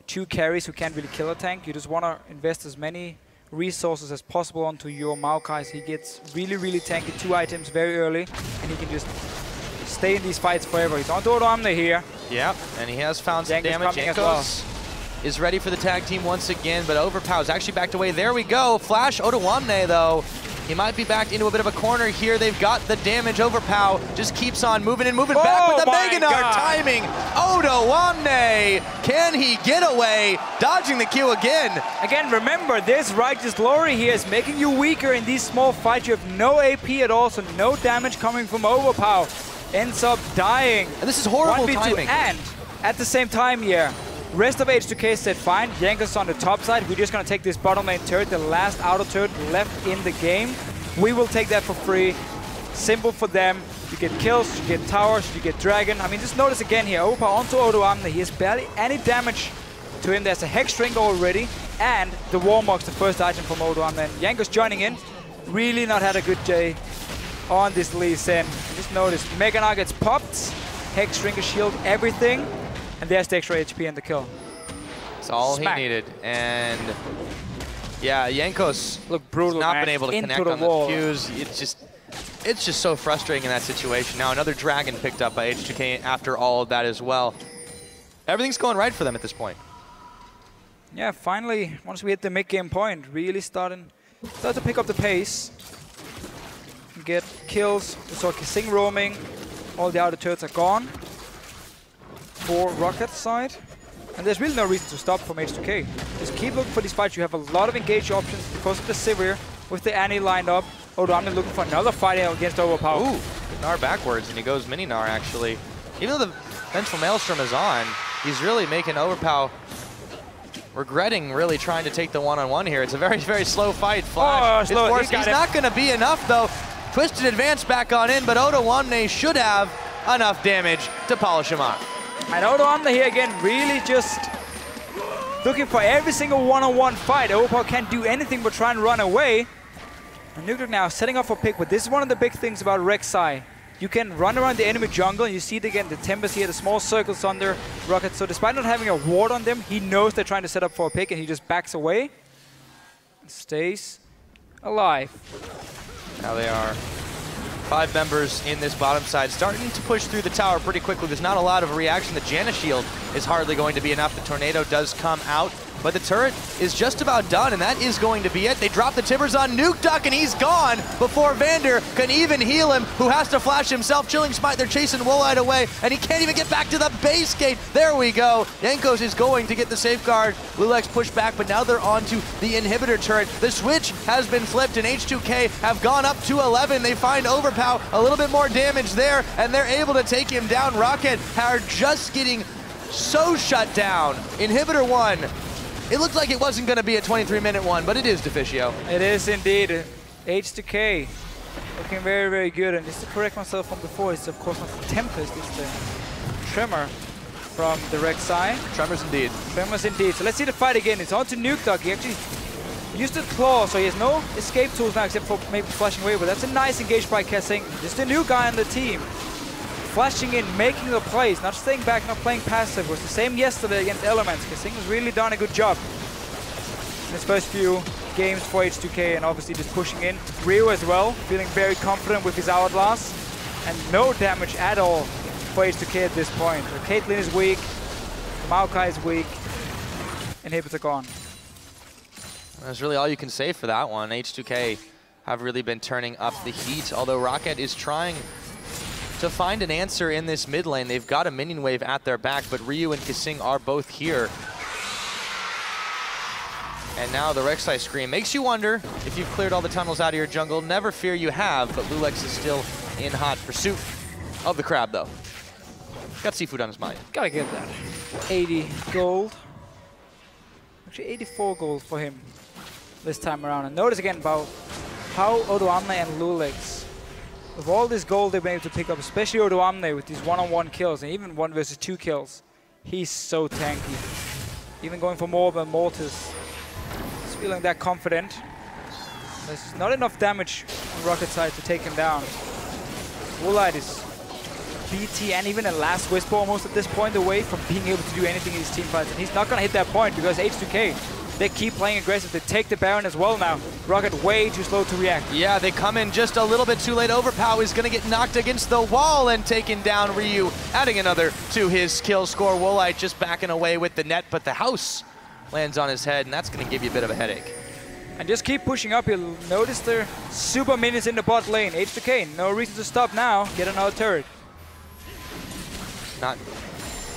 2 carries who can't really kill a tank. You just want to invest as many resources as possible onto your Maokai. He gets really, really tanky 2 items very early, and he can just stay in these fights forever. He's on to Odoamne here. Yep, and he has found some Yanko's damage. Yanko's is ready for the tag team once again, but Overpower's actually backed away. There we go. Flash Odoamne, though. He might be backed into a bit of a corner here. They've got the damage. Overpower just keeps on moving and moving back with the Mega Gnar timing. Odoamne, can he get away? Dodging the Q again. Again, remember, this Righteous Glory here is making you weaker in these small fights. You have no AP at all, so no damage coming from Overpower. Ends up dying. And this is horrible timing. And at the same time here, rest of H2k said, fine, Yanko's on the top side. We're just going to take this bottom lane turret, the last outer turret left in the game. We will take that for free. Simple for them. You get kills, you get towers, you get dragon. I mean, just notice again here, Overpower onto Odoamne. He has barely any damage to him. There's a Hex Drink already, and the Warmog's the first item from Odoamne. And Yanko's joining in. Really not had a good day on this Lee Sin. Just notice, Mega Gnar gets popped. Hex Drink, shield, everything. And there's the extra HP and the kill. That's all he needed. And yeah, Yanko's look brutal, not man. been able to Into connect the on wall. the fuse. It's just so frustrating in that situation. Now another dragon picked up by H2k after all of that as well. Everything's going right for them at this point. Yeah, finally, once we hit the mid-game point, really start to pick up the pace. Get kills. We saw Kissing roaming. All the outer turrets are gone for ROCCAT side. And there's really no reason to stop from H2k. Just keep looking for these fights. You have a lot of engage options because of the Sivir with the Annie lined up. Odoamne looking for another fight against Overpower. Ooh, Gnar backwards, and he goes Mini Gnar actually. Even though the Vengeful Maelstrom is on, he's really making Overpower regretting really trying to take the one-on-one here. It's a very, very slow fight. Flash is forced. He's not going to be enough though. Twisted advance back on in, but Odoamne should have enough damage to polish him off. And Odoamne here again, really just looking for every single one-on-one fight. Overpower can't do anything but try and run away. And Nuclear now setting up for pick, but this is one of the big things about Rek'Sai. You can run around the enemy jungle, and you see it again, the Tempest here, the small circles under ROCCAT. So despite not having a ward on them, he knows they're trying to set up for a pick, and he just backs away. And stays alive. Now they are 5 members in this bottom side, starting to push through the tower pretty quickly. There's not a lot of reaction. The Janna shield is hardly going to be enough. The tornado does come out, but the turret is just about done, and that is going to be it. They drop the timbers on Nuke Duck, and he's gone before Vander can even heal him, who has to flash himself. Chilling Smite, they're chasing Woolite away, and he can't even get back to the base gate. There we go. Yanko's is going to get the safeguard. Lulex pushed back, but now they're onto the inhibitor turret. The switch has been flipped, and H2k have gone up to 11. They find Overpower, a little bit more damage there, and they're able to take him down. ROCCAT are just getting so shut down. Inhibitor 1. It looked like it wasn't going to be a 23-minute one, but it is, Deficio. It is indeed. H2k looking very, very good. And just to correct myself from before, it's of course not the Tempest, it's the Tremor from the Rek'Sai. Tremors indeed. Tremors indeed. So let's see the fight again. It's on to Nuke Duck. He actually used the claw, so he has no escape tools now except for maybe flashing away. But that's a nice engage by Kessing. Just a new guy on the team. Flashing in, making the plays, not staying back, not playing passive. It was the same yesterday against Elements. Kessing has really done a good job in his first few games for H2k, and obviously just pushing in. Rio as well, feeling very confident with his Hourglass, and no damage at all for H2k at this point. So Caitlyn is weak, Maokai is weak, inhibitors gone. That's really all you can say for that one. H2k have really been turning up the heat, although ROCCAT is trying to find an answer in this mid lane. They've got a minion wave at their back, but Ryu and Kissing are both here. And now the Rek'Sai Scream makes you wonder if you've cleared all the tunnels out of your jungle. Never fear, you have, but Lulex is still in hot pursuit of the crab, though. Got seafood on his mind. Gotta get that. 80 gold. Actually, 84 gold for him this time around. And notice again about how Odoamne and Lulex With all this gold they've been able to pick up, especially Odoamne with these one-on-one kills, and even 1 versus 2 kills, he's so tanky. Even going for more than Mortis, he's feeling that confident. There's not enough damage on Rocket side to take him down. Woolite is BT and even a last Whisper almost at this point away from being able to do anything in these team fights, and he's not going to hit that point because H2k, they keep playing aggressive. They take the Baron as well now. Rocket way too slow to react. Yeah, they come in just a little bit too late. Overpow is going to get knocked against the wall and taken down. Ryu adding another to his kill score. Woolite just backing away with the net, but the house lands on his head, and that's going to give you a bit of a headache. And just keep pushing up. You'll notice their super minions in the bot lane. H2k, no reason to stop now. Get another turret. Not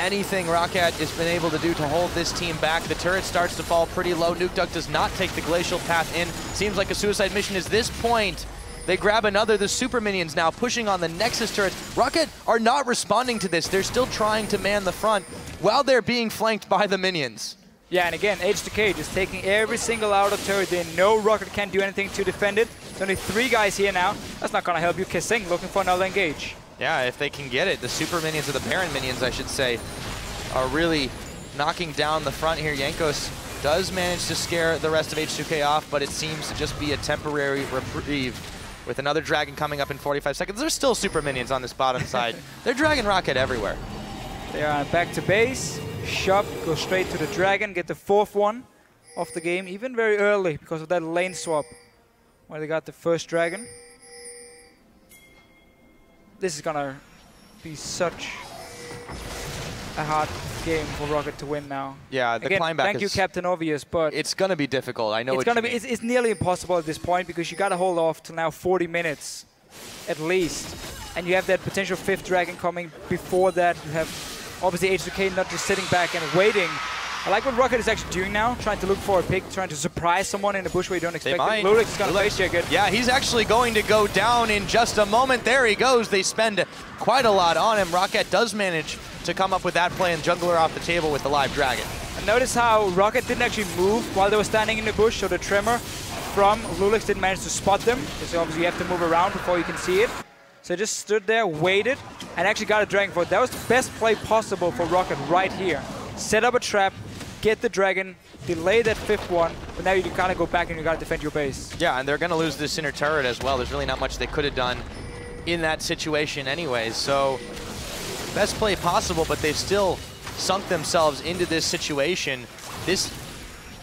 anything ROCCAT has been able to do to hold this team back. The turret starts to fall pretty low. Nuke Duck does not take the glacial path in. Seems like a suicide mission is this point. They grab another. The super minions now pushing on the Nexus turrets. ROCCAT are not responding to this. They're still trying to man the front while they're being flanked by the minions. Yeah, and again, H2k just taking every single outer turret. They know ROCCAT can't do anything to defend it. There's only 3 guys here now. That's not going to help you. Kissing looking for another engage. Yeah, if they can get it. The super minions, or the Baron minions, I should say, are really knocking down the front here. Jankos does manage to scare the rest of H2k off, but it seems to just be a temporary reprieve. With another dragon coming up in 45 seconds. There's still super minions on this bottom side. They're dragging ROCCAT everywhere. They are back to base. Shop, go straight to the dragon, get the 4th one of the game, even very early because of that lane swap where they got the first dragon. This is gonna be such a hard game for ROCCAT to win now. Yeah, the again, climb back thank you, Captain Obvious, but it's gonna be difficult. I know it's gonna be. It's nearly impossible at this point because you gotta hold off till now 40 minutes at least, and you have that potential 5th dragon coming before that. You have obviously H2k not just sitting back and waiting. I like what ROCCAT is actually doing now, trying to look for a pick, trying to surprise someone in the bush where you don't expect it. Lulix is going to face check it. Yeah, he's actually going to go down in just a moment. There he goes. They spend quite a lot on him. ROCCAT does manage to come up with that play and jungler off the table with the live dragon. And notice how ROCCAT didn't actually move while they were standing in the bush, so the tremor from Lulix didn't manage to spot them, because obviously you have to move around before you can see it. So just stood there, waited, and actually got a dragon for it. That was the best play possible for ROCCAT right here. Set up a trap, get the dragon, delay that 5th one, but now you can kind of go back and you got to defend your base. Yeah, and they're going to lose this inner turret as well. There's really not much they could have done in that situation anyways. So best play possible, but they've still sunk themselves into this situation. This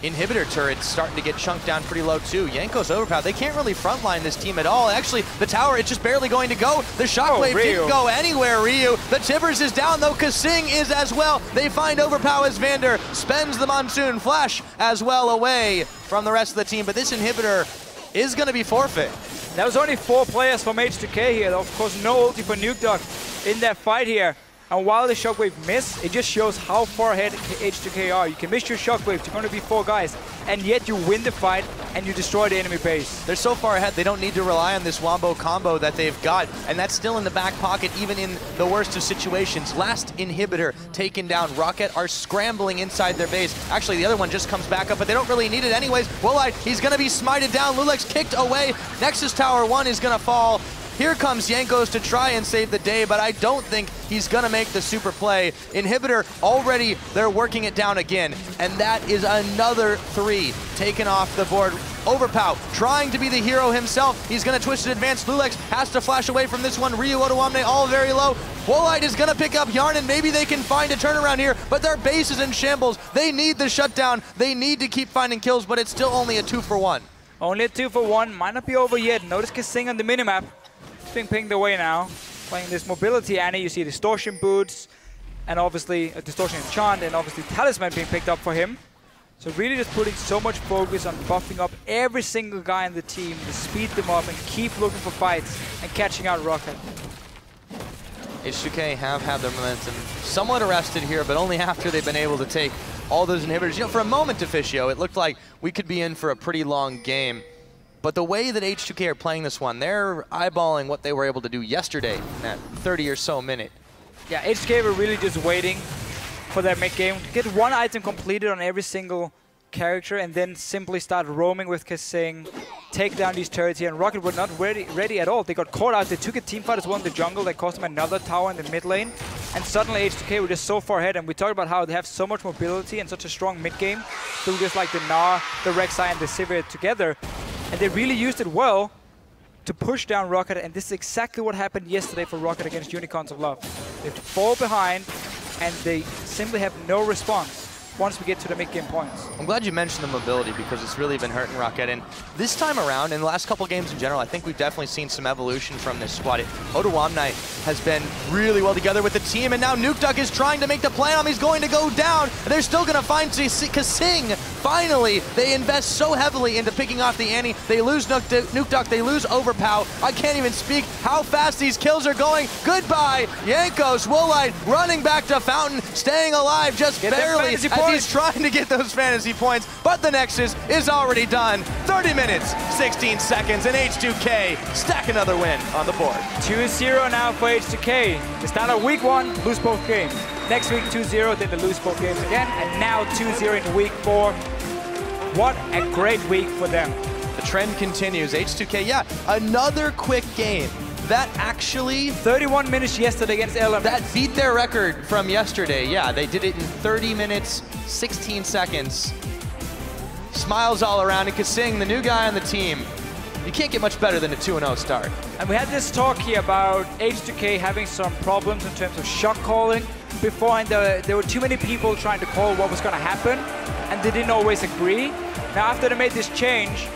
inhibitor turret's starting to get chunked down pretty low too. Jankos overpowered. They can't really frontline this team at all. Actually, the tower, it's just barely going to go. The shockwave didn't go anywhere, Ryu. The Tibbers is down though. Kasing is as well. They find overpower as Vander spends the Monsoon Flash as well away from the rest of the team. But this inhibitor is going to be forfeit. That was only 4 players from H2k here. Of course, no ulti for Nuke Duck in that fight here. And while the shockwave missed, it just shows how far ahead H2k are. You can miss your shockwave, you're going to be 4 guys, and yet you win the fight and you destroy the enemy base. They're so far ahead, they don't need to rely on this Wombo combo that they've got, and that's still in the back pocket, even in the worst of situations. Last inhibitor taken down. ROCCAT are scrambling inside their base. Actually, the other one just comes back up, but they don't really need it anyways. Woolite, he's going to be smited down. Lulix kicked away. Nexus Tower 1 is going to fall. Here comes Jankos to try and save the day, but I don't think he's going to make the super play. Inhibitor already, they're working it down again, and that is another 3 taken off the board. Overpow trying to be the hero himself. He's going to twist it advance. Lulix has to flash away from this one. Ryu Odoamne all very low. Woolite is going to pick up Yarn, and maybe they can find a turnaround here, but their base is in shambles. They need the shutdown. They need to keep finding kills, but it's still only a 2-for-1. Only a 2-for-1. Might not be over yet. Notice Kasing on the minimap. Being pinged away now, playing this mobility Annie. You see distortion boots, and obviously a distortion enchant, and obviously talisman being picked up for him. So really just putting so much focus on buffing up every single guy in the team to speed them up and keep looking for fights and catching out ROCCAT. H2k have had their momentum somewhat arrested here, but only after they've been able to take all those inhibitors. You know, for a moment, Deficio, it looked like we could be in for a pretty long game. But the way that H2k are playing this one, they're eyeballing what they were able to do yesterday in that 30 or so minute. Yeah, H2k were really just waiting for that mid game to get 1 item completed on every single character and then simply start roaming with Kasing, take down these turrets here, and ROCCAT were not ready at all. They got caught out. They took a teamfight as well in the jungle. That cost them another tower in the mid lane. And suddenly H2k were just so far ahead. And we talked about how they have so much mobility and such a strong mid game through just like the Gnar, the Rek'Sai, and the Sivir together. And they really used it well to push down ROCCAT. And this is exactly what happened yesterday for ROCCAT against Unicorns of Love. They fall behind and they simply have no response once we get to the mid-game points. I'm glad you mentioned the mobility because it's really been hurting ROCCAT. And this time around, in the last couple games in general, I think we've definitely seen some evolution from this squad. Odoamne has been really well together with the team, and now Nukeduck is trying to make the play on him. He's going to go down, and they're still going to find Kasing. Finally, they invest so heavily into picking off the Annie. They lose Nukeduck, they lose Overpow. I can't even speak how fast these kills are going. Goodbye, Jankos, Woolite running back to Fountain, staying alive just barely as he's trying to get those fantasy points, but the Nexus is already done. 30 minutes, 16 seconds, and H2k stack another win on the board. 2-0 now for H2k. They start out week 1, lose both games. Next week 2-0, then they lose both games again, and now 2-0 in week 4. What a great week for them. The trend continues. H2k, yeah, another quick game. That actually... 31 minutes yesterday against Elements. That beat their record from yesterday. Yeah, they did it in 30 minutes, 16 seconds. Smiles all around, and Kasing, the new guy on the team, you can't get much better than a 2-0 start. And we had this talk here about H2k having some problems in terms of shot calling. Beforehand, there were too many people trying to call what was going to happen, and they didn't always agree. Now, after they made this change,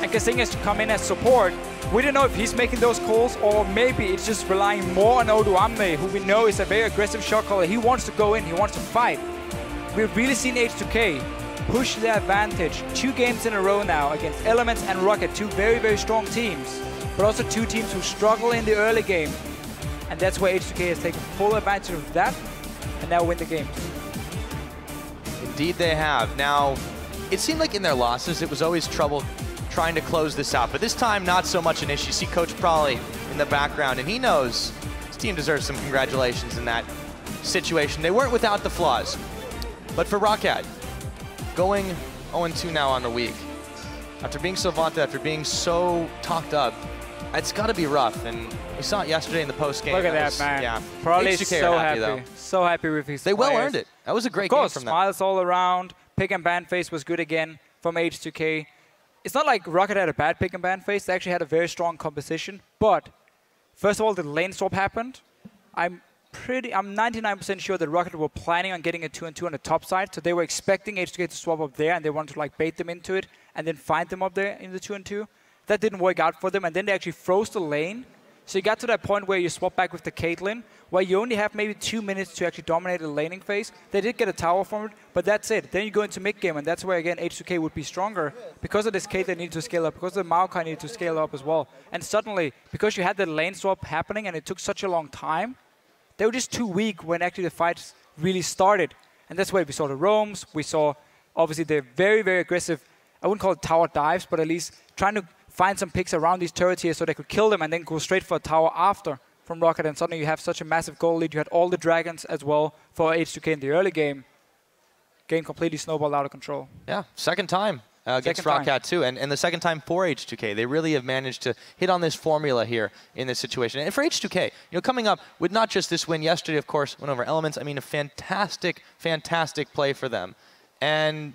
and Kasing has to come in as support, we don't know if he's making those calls or maybe it's just relying more on Odoamne, who we know is a very aggressive shot caller. He wants to go in, he wants to fight. We've really seen H2k push their advantage 2 games in a row now against Elements and ROCCAT, 2 very, very strong teams, but also 2 teams who struggle in the early game. And that's where H2k has taken full advantage of that and now win the games. Indeed they have. Now, it seemed like in their losses, it was always trouble trying to close this out, but this time not so much an issue. You see Coach Prawley in the background, and he knows his team deserves some congratulations in that situation. They weren't without the flaws, but for ROCCAT, going 0-2 now on the week, after being so vaunted, after being so talked up, it's got to be rough, and we saw it yesterday in the post-game. Look at that, man. Yeah, Probably so happy. So happy with his They players. well earned it. That was a great game from them. Smiles all around. Pick and ban phase was good again from H2k. It's not like ROCCAT had a bad pick and ban phase. They actually had a very strong composition. But first of all, the lane swap happened. I'm 99% sure that ROCCAT were planning on getting a 2-2 on the top side. So they were expecting H2k to swap up there, and they wanted to like bait them into it and then find them up there in the 2-2. That didn't work out for them, and then they actually froze the lane. So you got to that point where you swap back with the Caitlyn, where you only have maybe 2 minutes to actually dominate the laning phase. They did get a tower from it, but that's it. Then you go into mid-game, and that's where, again, H2k would be stronger. Because of this Caitlyn needed to scale up, because of the Maokai needed to scale up as well. And suddenly, because you had the lane swap happening and it took such a long time, they were just too weak when actually the fights really started. And that's where we saw the roams. We saw, obviously, the very, very aggressive, I wouldn't call it tower dives, but at least trying to find some picks around these turrets here so they could kill them and then go straight for a tower after from ROCCAT. And suddenly you have such a massive goal lead. You had all the dragons as well for H2k in the early game. Game completely snowballed out of control. Yeah, second time against ROCCAT too. And the second time for H2k. They really have managed to hit on this formula here in this situation. And for H2k, you know, coming up with not just this win yesterday, of course, went over Elements. I mean, a fantastic, fantastic play for them. And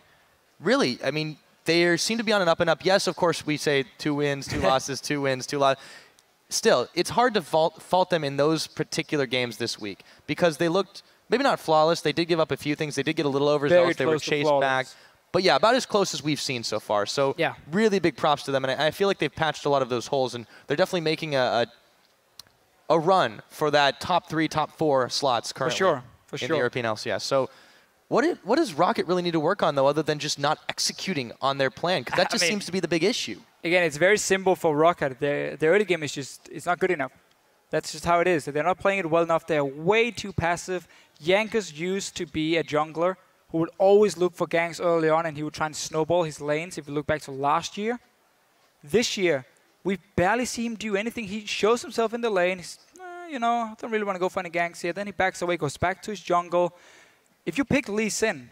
really, I mean, they seem to be on an up and up. Yes, of course, we say 2 wins, 2 losses, 2 wins, 2 losses. Still, it's hard to fault them in those particular games this week because they looked maybe not flawless. They did give up a few things. They did get a little overzealous. They were chased back. But yeah, about as close as we've seen so far. So yeah, really big props to them. And I feel like they've patched a lot of those holes, and they're definitely making a run for that top 3, top 4 slots currently in the European LCS. So what does ROCCAT really need to work on, though, other than just not executing on their plan? Because that just seems to be the big issue. Again, it's very simple for ROCCAT. Their early game is just, it's not good enough. That's just how it is. They're not playing it well enough. They're way too passive. Jankos used to be a jungler who would always look for ganks early on, and he would try and snowball his lanes if you look back to last year. This year, we barely see him do anything. He shows himself in the lane. He's, you know, I don't really want to go for any ganks here. Then he backs away, goes back to his jungle. If you pick Lee Sin,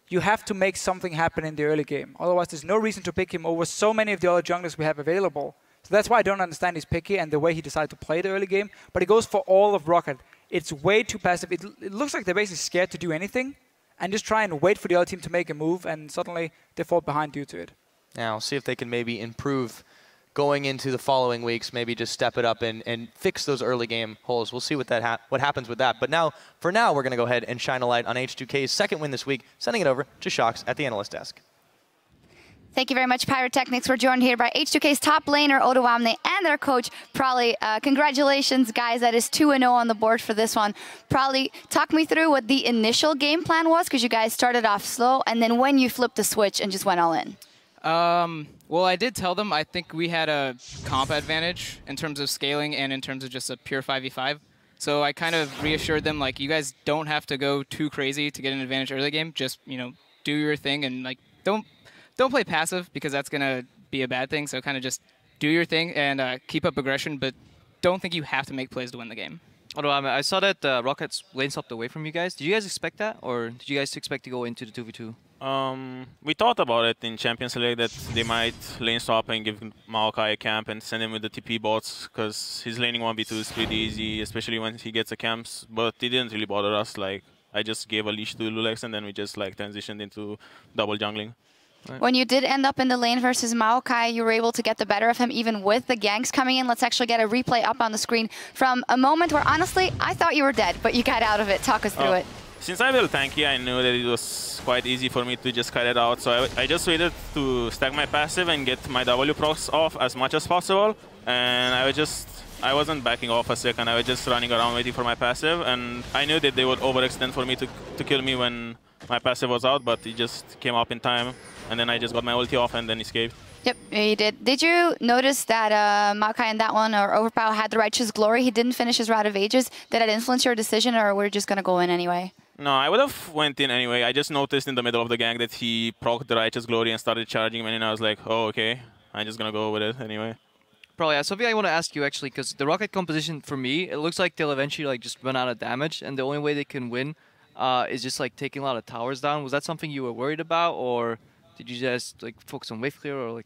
you have to make something happen in the early game. Otherwise, there's no reason to pick him over so many of the other junglers we have available. So that's why I don't understand he's picky and the way he decided to play the early game. But it goes for all of ROCCAT. It's way too passive. It looks like they're basically scared to do anything and just try and wait for the other team to make a move, and suddenly they fall behind due to it. Now, we'll see if they can maybe improve going into the following weeks, maybe just step it up and fix those early game holes. We'll see what happens with that. But now, for now, we're going to go ahead and shine a light on H2k's second win this week, sending it over to Shox at the analyst desk. Thank you very much, Pyrotechnics. We're joined here by H2k's top laner, Odoamne, and their coach, Prolly. Congratulations, guys. That is 2-0 on the board for this one. Prolly, talk me through what the initial game plan was, because you guys started off slow, and then when you flipped the switch and just went all in. Well, I did tell them I think we had a comp advantage in terms of scaling and in terms of just a pure 5v5. So I kind of reassured them, like, you guys don't have to go too crazy to get an advantage early game. Just, you know, do your thing and, like, don't play passive, because that's going to be a bad thing. So kind of just do your thing and keep up aggression, but don't think you have to make plays to win the game. Although I saw that ROCCAT's lane swapped away from you guys. Did you guys expect that, or did you guys expect to go into the 2v2? We thought about it in Champions League that they might lane swap and give Maokai a camp and send him with the TP bots, because his laning 1v2 is pretty easy, especially when he gets a camps. But it didn't really bother us. Like, I just gave a leash to Lulex and then we just like transitioned into double jungling. Right. When you did end up in the lane versus Maokai, you were able to get the better of him even with the ganks coming in. Let's actually get a replay up on the screen from a moment where, honestly, I thought you were dead, but you got out of it. Talk us through it. Since I built tanky, I knew that it was quite easy for me to just cut it out. So I just waited to stack my passive and get my W procs off as much as possible. And I wasn't backing off a second. I was just running around waiting for my passive. And I knew that they would overextend for me to kill me when my passive was out, but it just came up in time. And then I just got my ulti off and then escaped. Yep, you did. Did you notice that Maokai in that one, or Overpower, had the Righteous Glory? He didn't finish his Route of Ages. Did that influence your decision, or were you just going to go in anyway? No, I would have went in anyway. I just noticed in the middle of the gank that he procced the Righteous Glory and started charging me, and I was like, oh, okay. I'm just going to go with it anyway. Probably, something I want to ask you, actually, because the ROCCAT composition, for me, it looks like they'll eventually like just run out of damage, and the only way they can win is just like taking a lot of towers down. Was that something you were worried about, or did you just like focus on wave clear, or like?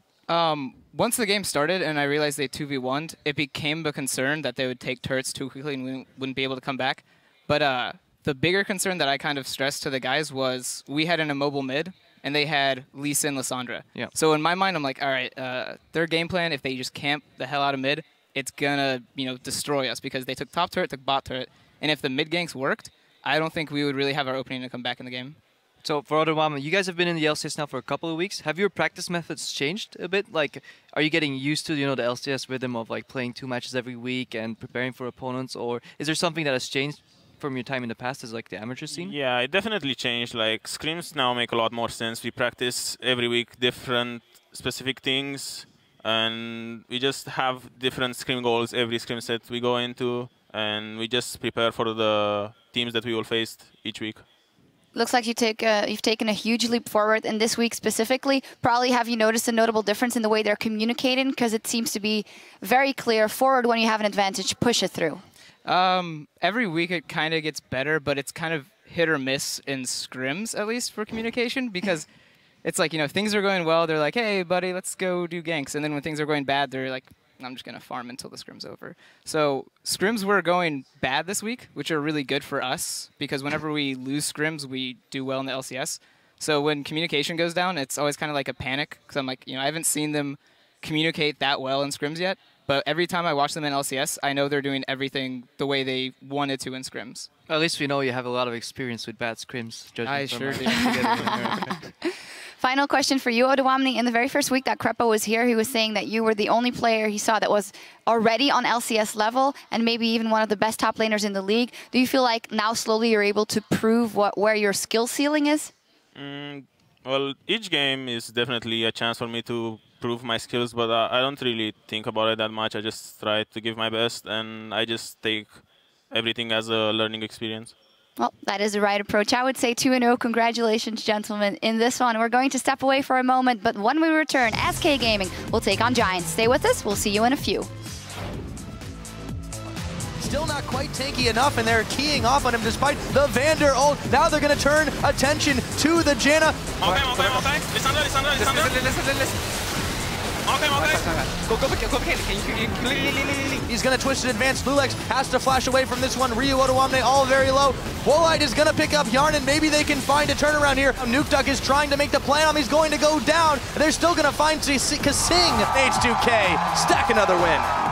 Once the game started and I realized they 2v1'd, it became a concern that they would take turrets too quickly and we wouldn't be able to come back. But the bigger concern that I kind of stressed to the guys was we had an immobile mid and they had Lisa and Lissandra. Yeah. So in my mind, I'm like, all right, their game plan, if they just camp the hell out of mid, it's gonna, you know, destroy us, because they took top turret, took bot turret, and if the mid ganks worked, I don't think we would really have our opening to come back in the game. So for Odoamne, you guys have been in the LCS now for a couple of weeks. Have your practice methods changed a bit? Like, are you getting used to, you know, the LCS rhythm of like playing 2 matches every week and preparing for opponents, or is there something that has changed from your time in the past as like the amateur scene? Yeah, it definitely changed. Like, scrims now make a lot more sense. We practice every week different specific things, and we just have different scrim goals every scrim set we go into, and we just prepare for the teams that we will face each week. Looks like you've taken a huge leap forward in this week specifically. Probably have you noticed a notable difference in the way they're communicating? Because it seems to be very clear, forward when you have an advantage, push it through. Every week it kind of gets better, but it's kind of hit or miss in scrims, at least for communication, because it's like, you know, things are going well, they're like, hey buddy, let's go do ganks. And then when things are going bad, they're like, I'm just going to farm until the scrim's over. So scrims were going bad this week, which are really good for us, because whenever we lose scrims, we do well in the LCS. So when communication goes down, it's always kind of like a panic, because I'm like, you know, I haven't seen them communicate that well in scrims yet, but every time I watch them in LCS, I know they're doing everything the way they wanted to in scrims. At least we know you have a lot of experience with bad scrims. I sure do. Final question for you, Odoamne. In the very first week that Krepo was here, he was saying that you were the only player he saw that was already on LCS level and maybe even one of the best top laners in the league. Do you feel like now slowly you're able to prove where your skill ceiling is? Well, each game is definitely a chance for me to prove my skills, but I don't really think about it that much. I just try to give my best, and I just take everything as a learning experience. Well, that is the right approach. I would say 2-0. Congratulations, gentlemen, in this one. We're going to step away for a moment, but when we return, SK Gaming will take on Giants. Stay with us. We'll see you in a few. Still not quite tanky enough, and they're keying off on him despite the Vander ult. Now they're going to turn attention to the Janna. Okay. Listen. Okay. He's going to twist it advance. Lulex has to flash away from this one. Ryu Otoamne all very low. Wolite is going to pick up Yarn, and maybe they can find a turnaround here. Nuke Duck is trying to make the play on him. He's going to go down. They're still going to find Kasing. H2k stack another win.